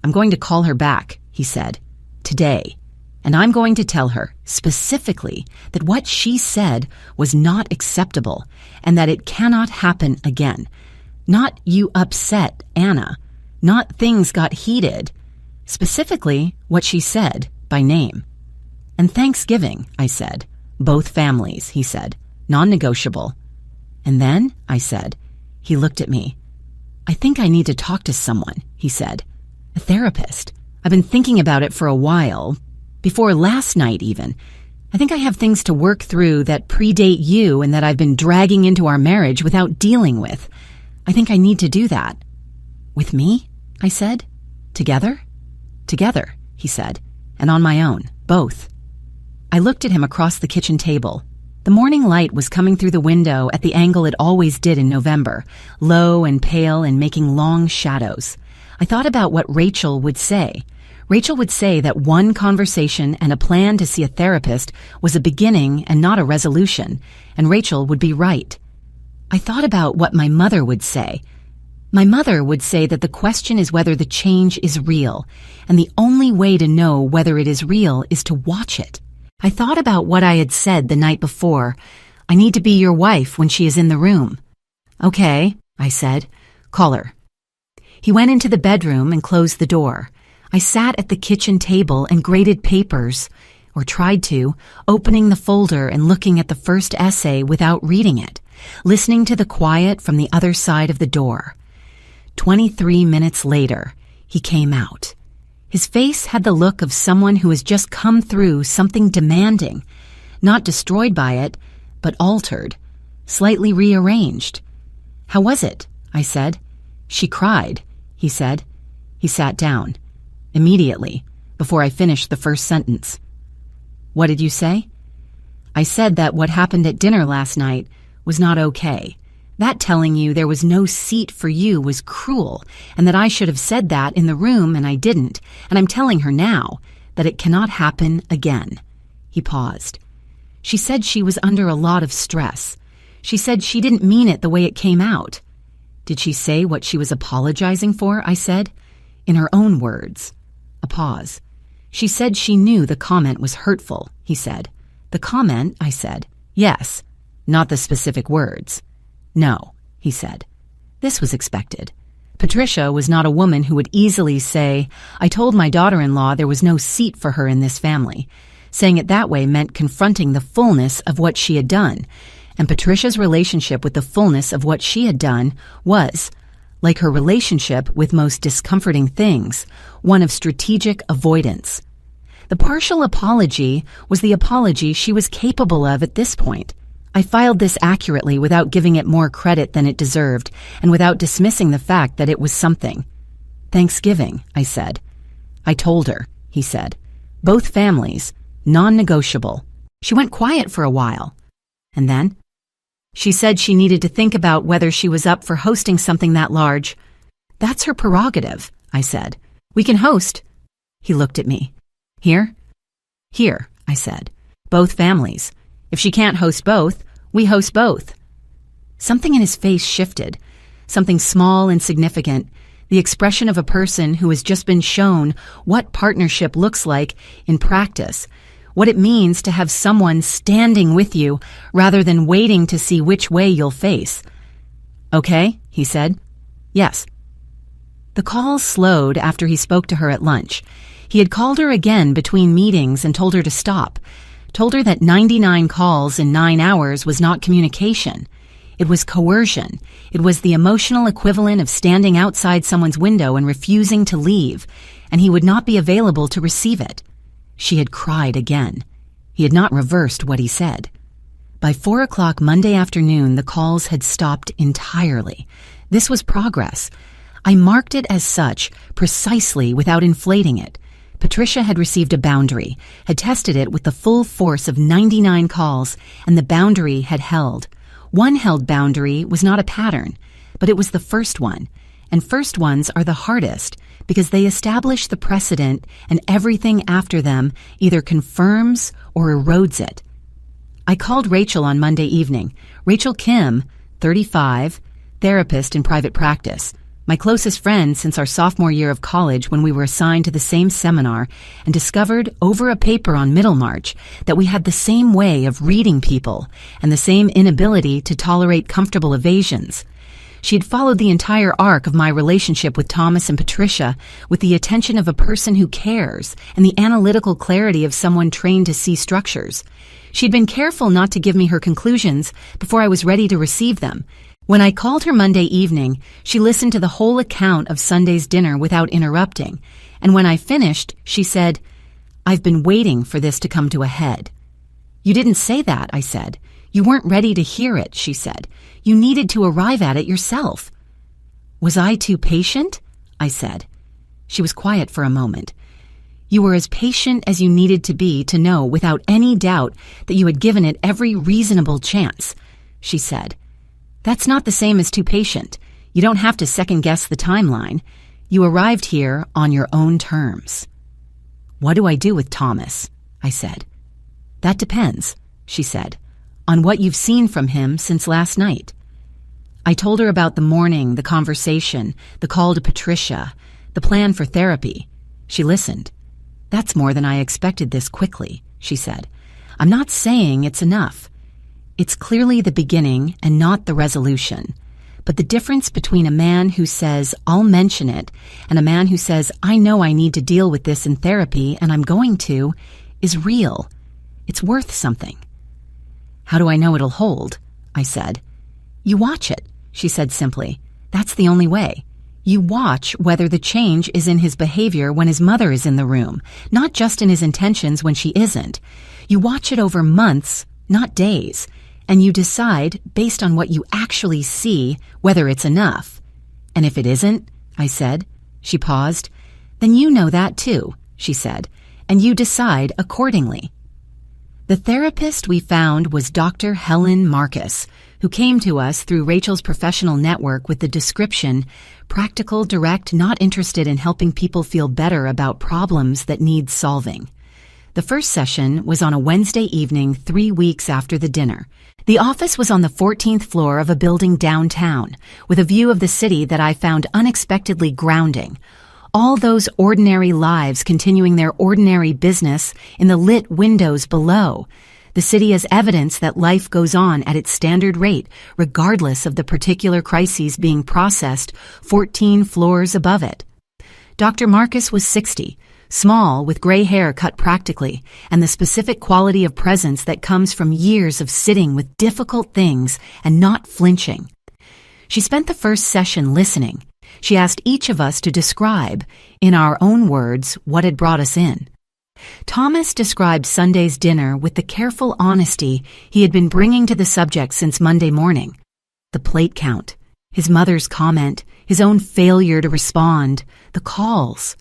I'm going to call her back, he said. Today. And I'm going to tell her, specifically, that what she said was not acceptable and that it cannot happen again. Not you upset Anna. not things got heated. Specifically, what she said, by name. And Thanksgiving, I said. Both families, he said. Non-negotiable. And then, I said. He looked at me. I think I need to talk to someone, he said. A therapist. I've been thinking about it for a while. Before last night, even. I think I have things to work through that predate you and that I've been dragging into our marriage without dealing with. I think I need to do that. With me? I said. Together? Together, he said. And on my own. Both. I looked at him across the kitchen table. The morning light was coming through the window at the angle it always did in November, low and pale and making long shadows. I thought about what Rachel would say. Rachel would say that one conversation and a plan to see a therapist was a beginning and not a resolution, and Rachel would be right. I thought about what my mother would say. My mother would say that the question is whether the change is real, and the only way to know whether it is real is to watch it. I thought about what I had said the night before. I need to be your wife when she is in the room. Okay, I said. Call her. He went into the bedroom and closed the door. I sat at the kitchen table and graded papers, or tried to, opening the folder and looking at the first essay without reading it, listening to the quiet from the other side of the door. 23 minutes later, he came out. His face had the look of someone who has just come through something demanding, not destroyed by it, but altered, slightly rearranged. How was it? I said. She cried, he said. He sat down. Immediately, before I finished the first sentence. What did you say? I said that what happened at dinner last night was not okay. That telling you there was no seat for you was cruel, and that I should have said that in the room and I didn't, and I'm telling her now that it cannot happen again. He paused. She said she was under a lot of stress. She said she didn't mean it the way it came out. Did she say what she was apologizing for? I said. In her own words. A pause. She said she knew the comment was hurtful, he said. The comment, I said. Yes, not the specific words. No, he said. This was expected. Patricia was not a woman who would easily say, I told my daughter-in-law there was no seat for her in this family. Saying it that way meant confronting the fullness of what she had done, and Patricia's relationship with the fullness of what she had done was, like her relationship with most discomforting things, one of strategic avoidance. The partial apology was the apology she was capable of at this point. I filed this accurately without giving it more credit than it deserved, and without dismissing the fact that it was something. Thanksgiving, I said. I told her, he said. Both families, non-negotiable. She went quiet for a while. And then? She said she needed to think about whether she was up for hosting something that large. That's her prerogative, I said. We can host. He looked at me. Here? Here, I said. Both families. If she can't host both, we host both. Something in his face shifted. Something small and significant. The expression of a person who has just been shown what partnership looks like in practice. What it means to have someone standing with you rather than waiting to see which way you'll face. Okay, he said. Yes. The call slowed after he spoke to her at lunch. He had called her again between meetings and told her to stop. Told her that 99 calls in 9 hours was not communication. It was coercion. It was the emotional equivalent of standing outside someone's window and refusing to leave, and he would not be available to receive it. She had cried again. He had not reversed what he said. By 4 o'clock Monday afternoon, the calls had stopped entirely. This was progress. I marked it as such, precisely without inflating it. Patricia had received a boundary, had tested it with the full force of 99 calls, and the boundary had held. One held boundary was not a pattern, but it was the first one, and first ones are the hardest because they establish the precedent and everything after them either confirms or erodes it. I called Rachel on Monday evening. Rachel Kim, 35, therapist in private practice. My closest friend since our sophomore year of college when we were assigned to the same seminar and discovered over a paper on Middlemarch that we had the same way of reading people and the same inability to tolerate comfortable evasions. She had followed the entire arc of my relationship with Thomas and Patricia with the attention of a person who cares and the analytical clarity of someone trained to see structures. She'd been careful not to give me her conclusions before I was ready to receive them. When I called her Monday evening, she listened to the whole account of Sunday's dinner without interrupting, and when I finished, she said, "I've been waiting for this to come to a head." "You didn't say that," I said. "You weren't ready to hear it," she said. "You needed to arrive at it yourself." "Was I too patient?" I said. She was quiet for a moment. "You were as patient as you needed to be to know without any doubt that you had given it every reasonable chance," she said. "That's not the same as too patient. You don't have to second-guess the timeline. You arrived here on your own terms." "What do I do with Thomas?" I said. "That depends," she said, "on what you've seen from him since last night." I told her about the morning, the conversation, the call to Patricia, the plan for therapy. She listened. "That's more than I expected this quickly," she said. "I'm not saying it's enough. It's clearly the beginning and not the resolution. But the difference between a man who says, 'I'll mention it,' and a man who says, 'I know I need to deal with this in therapy and I'm going to,' is real. It's worth something." "How do I know it'll hold?" I said. "You watch it," she said simply. "That's the only way. You watch whether the change is in his behavior when his mother is in the room, not just in his intentions when she isn't. You watch it over months, not days, and you decide, based on what you actually see, whether it's enough. And if it isn't," I said. She paused. "Then you know that too," she said, "and you decide accordingly." The therapist we found was Dr. Helen Marcus, who came to us through Rachel's professional network with the description, "Practical, direct, not interested in helping people feel better about problems that need solving." The first session was on a Wednesday evening 3 weeks after the dinner. The office was on the 14th floor of a building downtown, with a view of the city that I found unexpectedly grounding. All those ordinary lives continuing their ordinary business in the lit windows below. The city as evidence that life goes on at its standard rate, regardless of the particular crises being processed 14 floors above it. Dr. Marcus was 60, small, with gray hair cut practically, and the specific quality of presence that comes from years of sitting with difficult things and not flinching. She spent the first session listening. She asked each of us to describe, in our own words, what had brought us in. Thomas described Sunday's dinner with the careful honesty he had been bringing to the subject since Monday morning. The plate count, his mother's comment, his own failure to respond, the calls.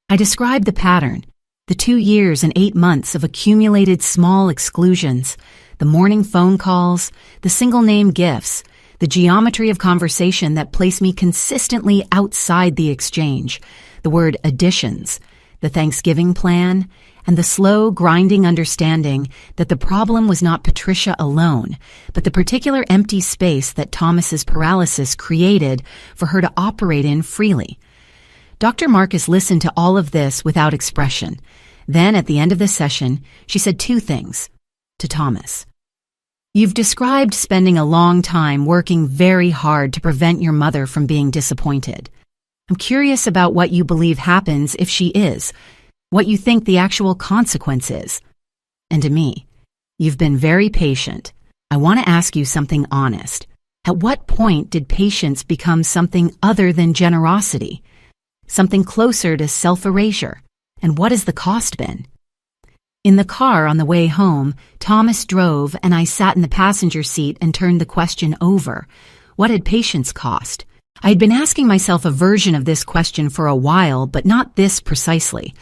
I described the pattern, the 2 years and 8 months of accumulated small exclusions, the morning phone calls, the single-name gifts, the geometry of conversation that placed me consistently outside the exchange, the word additions, the Thanksgiving plan, and the slow, grinding understanding that the problem was not Patricia alone, but the particular empty space that Thomas's paralysis created for her to operate in freely. Dr. Marcus listened to all of this without expression. Then, at the end of the session, she said 2 things to Thomas. "You've described spending a long time working very hard to prevent your mother from being disappointed. I'm curious about what you believe happens if she is, what you think the actual consequence is." And to me, "You've been very patient. I want to ask you something honest. At what point did patience become something other than generosity? Something closer to self-erasure? And what has the cost been?" In the car on the way home, Thomas drove and I sat in the passenger seat and turned the question over. What had patience cost? I had been asking myself a version of this question for a while, but not this precisely.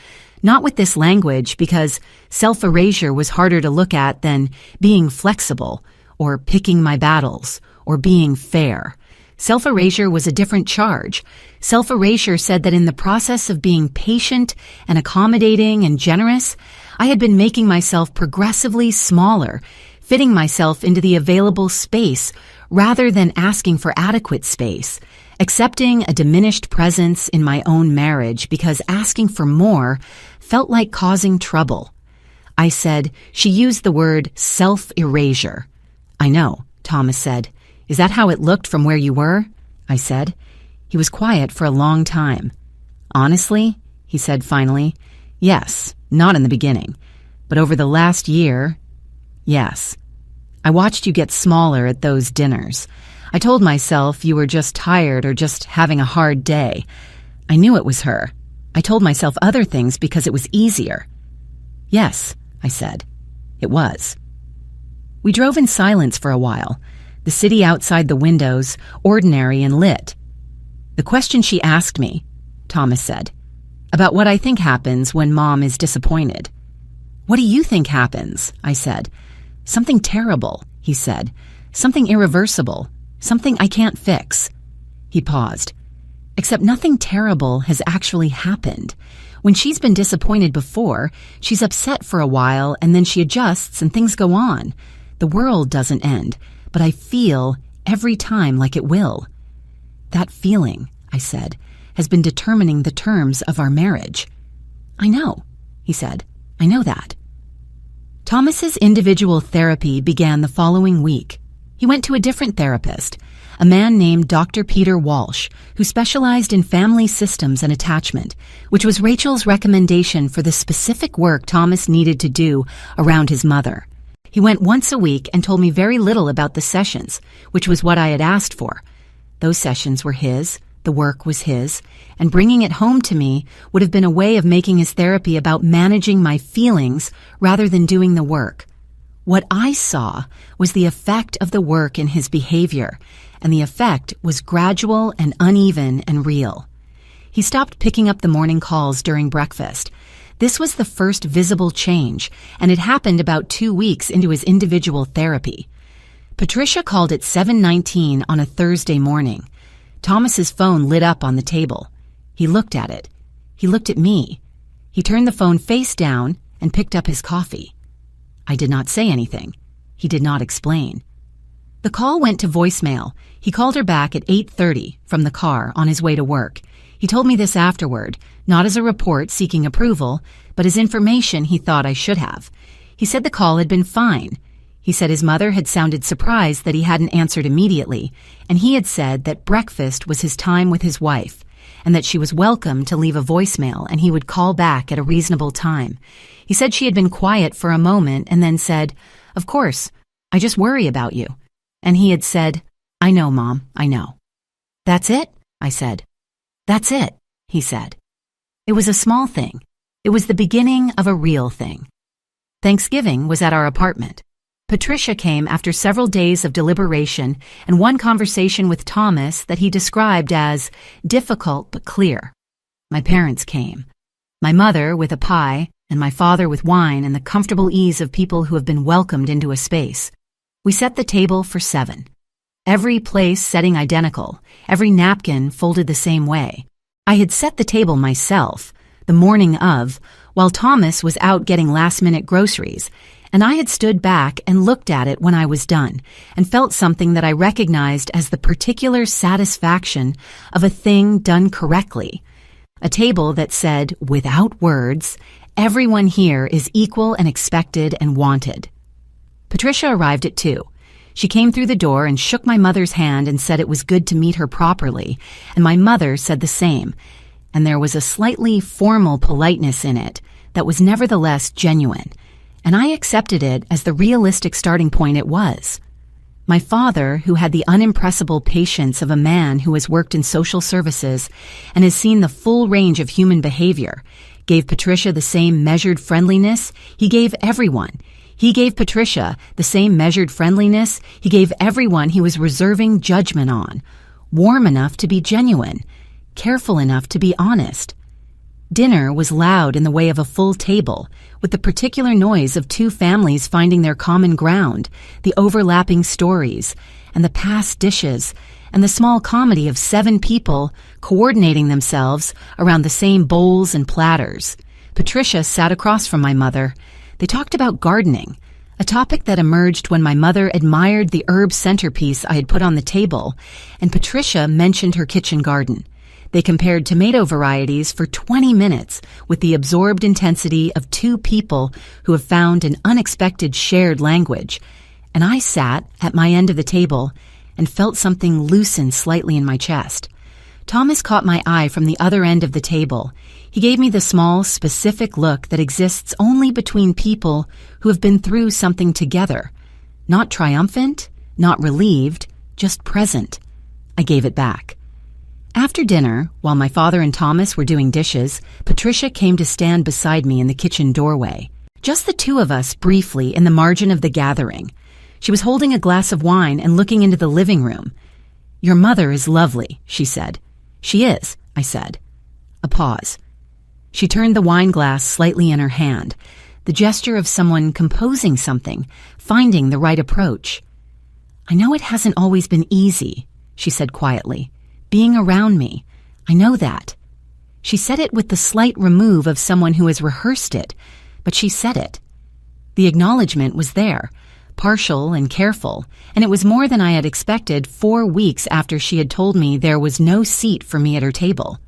Not with this language, because self-erasure was harder to look at than being flexible, or picking my battles, or being fair. Self-erasure was a different charge. Self-erasure said that in the process of being patient and accommodating and generous, I had been making myself progressively smaller, fitting myself into the available space rather than asking for adequate space, accepting a diminished presence in my own marriage because asking for more felt like causing trouble. I said, "She used the word self-erasure." "I know," Thomas said. "Is that how it looked from where you were?" I said. He was quiet for a long time. Honestly, he said finally, yes, not in the beginning. But over the last year, yes. I watched you get smaller at those dinners. I told myself you were just tired or just having a hard day. I knew it was her. I told myself other things because it was easier. Yes, I said. It was. We drove in silence for a while, the city outside the windows, ordinary and lit. The question she asked me, Thomas said, about what I think happens when Mom is disappointed. What do you think happens? I said. Something terrible, he said. Something irreversible. Something I can't fix. He paused. Except nothing terrible has actually happened. When she's been disappointed before, she's upset for a while and then she adjusts and things go on. The world doesn't end, but I feel every time like it will. That feeling, I said, has been determining the terms of our marriage. I know, he said. I know that. Thomas's individual therapy began the following week. He went to a different therapist, a man named Dr. Peter Walsh, who specialized in family systems and attachment, which was Rachel's recommendation for the specific work Thomas needed to do around his mother. He went once a week and told me very little about the sessions, which was what I had asked for. Those sessions were his, the work was his, and bringing it home to me would have been a way of making his therapy about managing my feelings rather than doing the work. What I saw was the effect of the work in his behavior, and the effect was gradual and uneven and real. He stopped picking up the morning calls during breakfast. This was the first visible change, and it happened about 2 weeks into his individual therapy. Patricia called at 7:19 on a Thursday morning. Thomas's phone lit up on the table. He looked at it. He looked at me. He turned the phone face down and picked up his coffee. I did not say anything. He did not explain. The call went to voicemail. He called her back at 8:30 from the car on his way to work. He told me this afterward, not as a report seeking approval, but as information he thought I should have. He said the call had been fine. He said his mother had sounded surprised that he hadn't answered immediately, and he had said that breakfast was his time with his wife, and that she was welcome to leave a voicemail and he would call back at a reasonable time. He said she had been quiet for a moment and then said, "Of course, I just worry about you." And he had said, "I know, Mom, I know." "That's it?" I said. "That's it," he said. It was a small thing. It was the beginning of a real thing. Thanksgiving was at our apartment. Patricia came after several days of deliberation and one conversation with Thomas that he described as difficult but clear. My parents came. My mother with a pie and my father with wine and the comfortable ease of people who have been welcomed into a space. We set the table for 7. Every place setting identical, every napkin folded the same way. I had set the table myself, the morning of, while Thomas was out getting last-minute groceries, and I had stood back and looked at it when I was done and felt something that I recognized as the particular satisfaction of a thing done correctly. A table that said, without words, everyone here is equal and expected and wanted. Patricia arrived at 2. She came through the door and shook my mother's hand and said it was good to meet her properly, and my mother said the same, and there was a slightly formal politeness in it that was nevertheless genuine, and I accepted it as the realistic starting point it was. My father, who had the unimpressible patience of a man who has worked in social services and has seen the full range of human behavior, gave Patricia the same measured friendliness he gave everyone. He gave Patricia the same measured friendliness he gave everyone he was reserving judgment on, warm enough to be genuine, careful enough to be honest. Dinner was loud in the way of a full table, with the particular noise of 2 families finding their common ground, the overlapping stories, and the past dishes, and the small comedy of 7 people coordinating themselves around the same bowls and platters. Patricia sat across from my mother. They talked about gardening, a topic that emerged when my mother admired the herb centerpiece I had put on the table, and Patricia mentioned her kitchen garden. They compared tomato varieties for 20 minutes with the absorbed intensity of 2 people who have found an unexpected shared language, and I sat at my end of the table and felt something loosen slightly in my chest. Thomas caught my eye from the other end of the table. He gave me the small, specific look that exists only between people who have been through something together. Not triumphant, not relieved, just present. I gave it back. After dinner, while my father and Thomas were doing dishes, Patricia came to stand beside me in the kitchen doorway. Just the two of us briefly in the margin of the gathering. She was holding a glass of wine and looking into the living room. "Your mother is lovely," she said. "She is," I said. A pause. She turned the wine glass slightly in her hand, the gesture of someone composing something, finding the right approach. "I know it hasn't always been easy," she said quietly. "Being around me. I know that." She said it with the slight remove of someone who has rehearsed it, but she said it. The acknowledgement was there, partial and careful, and it was more than I had expected 4 weeks after she had told me there was no seat for me at her table.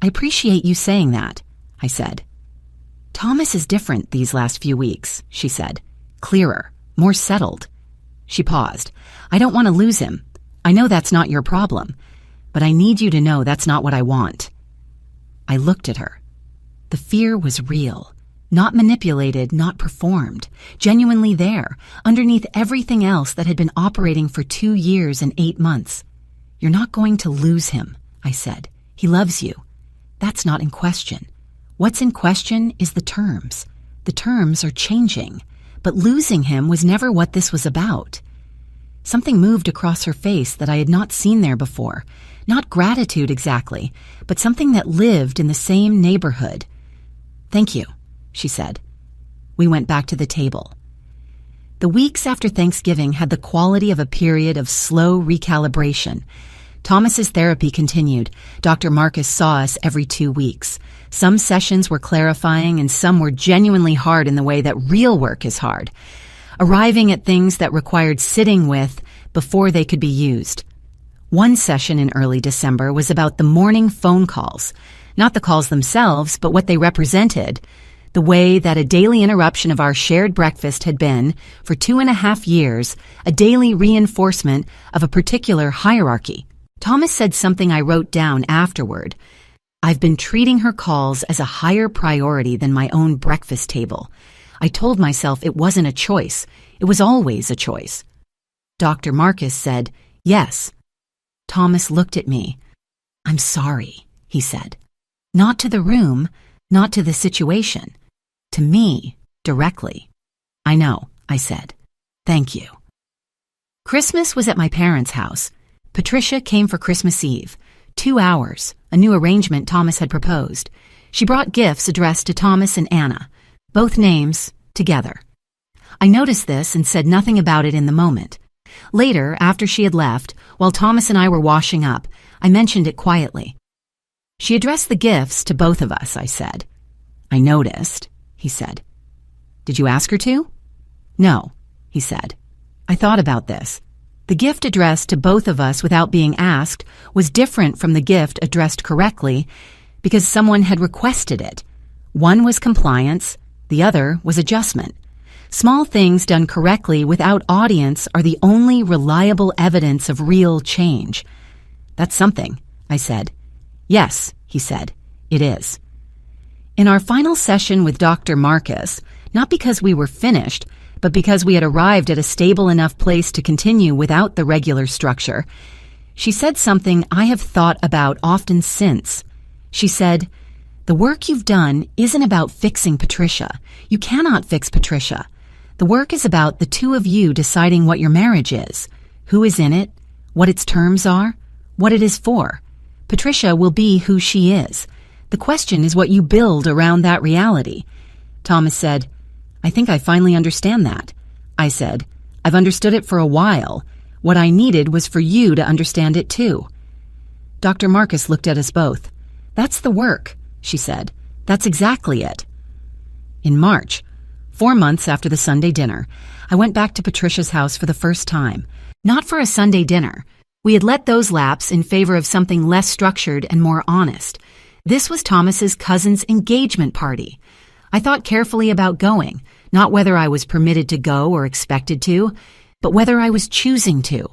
"I appreciate you saying that," I said. "Thomas is different these last few weeks," she said. "Clearer, more settled." She paused. "I don't want to lose him. I know that's not your problem, but I need you to know that's not what I want." I looked at her. The fear was real. Not manipulated, not performed, genuinely there, underneath everything else that had been operating for 2 years and 8 months. "You're not going to lose him," I said. "He loves you. That's not in question. What's in question is the terms. The terms are changing, but losing him was never what this was about." Something moved across her face that I had not seen there before. Not gratitude exactly, but something that lived in the same neighborhood. "Thank you," she said. We went back to the table. The weeks after Thanksgiving had the quality of a period of slow recalibration. Thomas's therapy continued. Dr. Marcus saw us every 2 weeks. Some sessions were clarifying and some were genuinely hard in the way that real work is hard, arriving at things that required sitting with before they could be used. One session in early December was about the morning phone calls, not the calls themselves, but what they represented, the way that a daily interruption of our shared breakfast had been, for 2.5 years, a daily reinforcement of a particular hierarchy. Thomas said something I wrote down afterward. "I've been treating her calls as a higher priority than my own breakfast table. I told myself it wasn't a choice. It was always a choice." Dr. Marcus said, "Yes." Thomas looked at me. "I'm sorry," he said. Not to the room, not to the situation. To me, directly. "I know," I said. "Thank you." Christmas was at my parents' house. Patricia came for Christmas Eve. 2 hours, a new arrangement Thomas had proposed. She brought gifts addressed to Thomas and Anna, both names together. I noticed this and said nothing about it in the moment. Later, after she had left, while Thomas and I were washing up, I mentioned it quietly. "She addressed the gifts to both of us," I said. "I noticed," he said. "Did you ask her to?" "No," he said. "I thought about this. The gift addressed to both of us without being asked was different from the gift addressed correctly because someone had requested it. One was compliance, the other was adjustment. Small things done correctly without audience are the only reliable evidence of real change." "That's something," I said. "Yes," he said, "it is." In our final session with Dr. Marcus, not because we were finished, but because we had arrived at a stable enough place to continue without the regular structure, she said something I have thought about often since. She said, "The work you've done isn't about fixing Patricia. You cannot fix Patricia. The work is about the two of you deciding what your marriage is, who is in it, what its terms are, what it is for. Patricia will be who she is. The question is what you build around that reality." Thomas said, "I think I finally understand that." I said, "I've understood it for a while. What I needed was for you to understand it too." Dr. Marcus looked at us both. "That's the work," she said. "That's exactly it." In March, 4 months after the Sunday dinner, I went back to Patricia's house for the first time. Not for a Sunday dinner. We had let those lapse in favor of something less structured and more honest. This was Thomas's cousin's engagement party. I thought carefully about going, not whether I was permitted to go or expected to, but whether I was choosing to.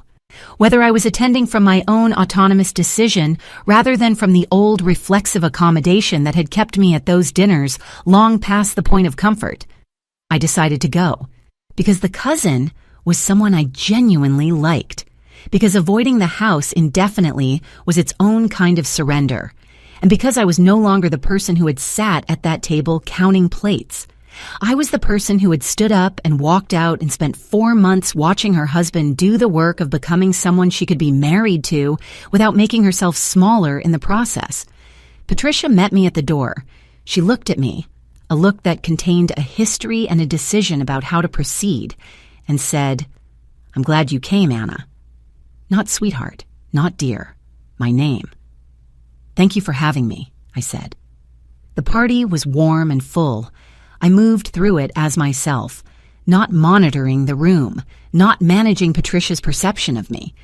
Whether I was attending from my own autonomous decision rather than from the old reflexive accommodation that had kept me at those dinners long past the point of comfort. I decided to go, because the cousin was someone I genuinely liked, because avoiding the house indefinitely was its own kind of surrender, and because I was no longer the person who had sat at that table counting plates. I was the person who had stood up and walked out and spent 4 months watching her husband do the work of becoming someone she could be married to without making herself smaller in the process. Patricia met me at the door. She looked at me, a look that contained a history and a decision about how to proceed, and said, "I'm glad you came, Anna." Not sweetheart, not dear, my name. "Thank you for having me," I said. The party was warm and full. I moved through it as myself, not monitoring the room, not managing Patricia's perception of me.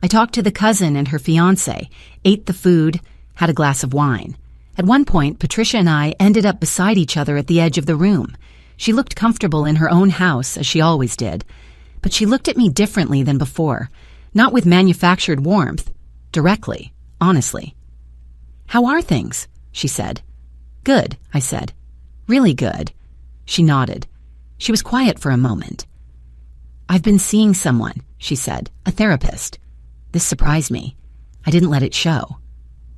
I talked to the cousin and her fiancé, ate the food, had a glass of wine. At one point, Patricia and I ended up beside each other at the edge of the room. She looked comfortable in her own house, as she always did. But she looked at me differently than before, not with manufactured warmth, directly, honestly. "How are things?" she said. "Good," I said. "Really good." She nodded. She was quiet for a moment. "I've been seeing someone," she said, "a therapist." This surprised me. I didn't let it show.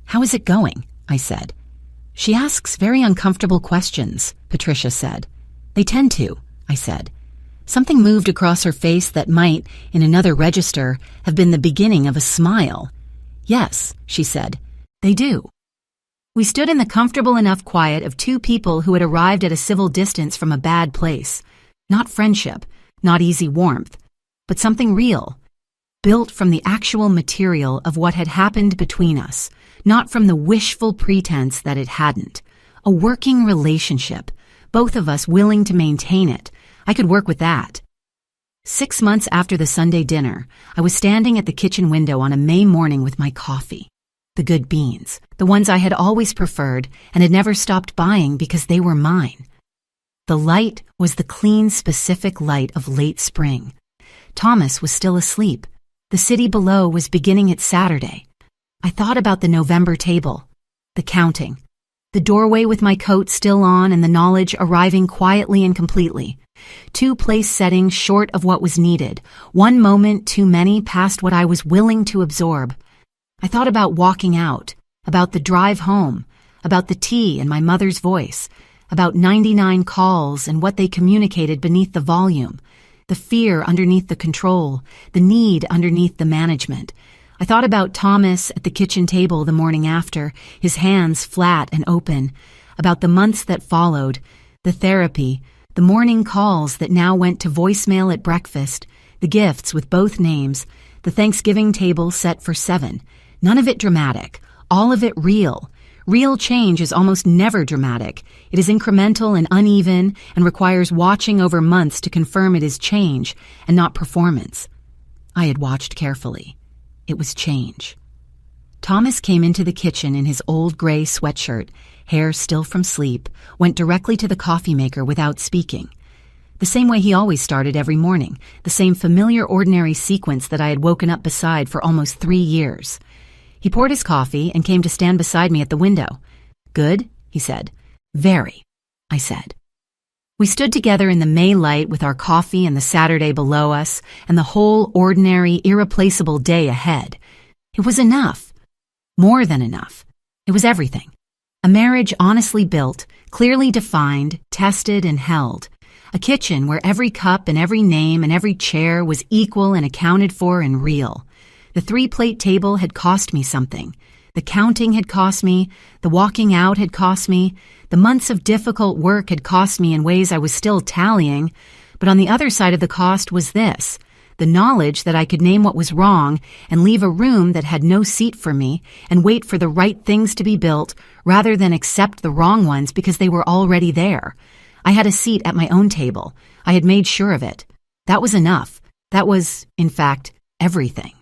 "How is it going?" I said. "She asks very uncomfortable questions," Patricia said. "They tend to," I said. Something moved across her face that might, in another register, have been the beginning of a smile. "Yes," she said, "they do." We stood in the comfortable enough quiet of two people who had arrived at a civil distance from a bad place. Not friendship, not easy warmth, but something real, built from the actual material of what had happened between us, not from the wishful pretense that it hadn't. A working relationship, both of us willing to maintain it. I could work with that. 6 months after the Sunday dinner, I was standing at the kitchen window on a May morning with my coffee. The good beans, the ones I had always preferred and had never stopped buying because they were mine. The light was the clean, specific light of late spring. Thomas was still asleep. The city below was beginning its Saturday. I thought about the November table, the counting, the doorway with my coat still on and the knowledge arriving quietly and completely. 2 place settings short of what was needed, 1 moment too many past what I was willing to absorb. I thought about walking out, about the drive home, about the tea and my mother's voice, about 99 calls and what they communicated beneath the volume, the fear underneath the control, the need underneath the management. I thought about Thomas at the kitchen table the morning after, his hands flat and open, about the months that followed, the therapy, the morning calls that now went to voicemail at breakfast, the gifts with both names, the Thanksgiving table set for 7. None of it dramatic, all of it real. Real change is almost never dramatic. It is incremental and uneven and requires watching over months to confirm it is change and not performance. I had watched carefully. It was change. Thomas came into the kitchen in his old gray sweatshirt, hair still from sleep, went directly to the coffee maker without speaking. The same way he always started every morning, the same familiar ordinary sequence that I had woken up beside for almost 3 years. He poured his coffee and came to stand beside me at the window. "Good?" he said. "Very," I said. We stood together in the May light with our coffee and the Saturday below us and the whole ordinary, irreplaceable day ahead. It was enough. More than enough. It was everything. A marriage honestly built, clearly defined, tested and held. A kitchen where every cup and every name and every chair was equal and accounted for and real. The 3-plate table had cost me something. The counting had cost me, the walking out had cost me, the months of difficult work had cost me in ways I was still tallying, but on the other side of the cost was this, the knowledge that I could name what was wrong and leave a room that had no seat for me and wait for the right things to be built rather than accept the wrong ones because they were already there. I had a seat at my own table. I had made sure of it. That was enough. That was, in fact, everything.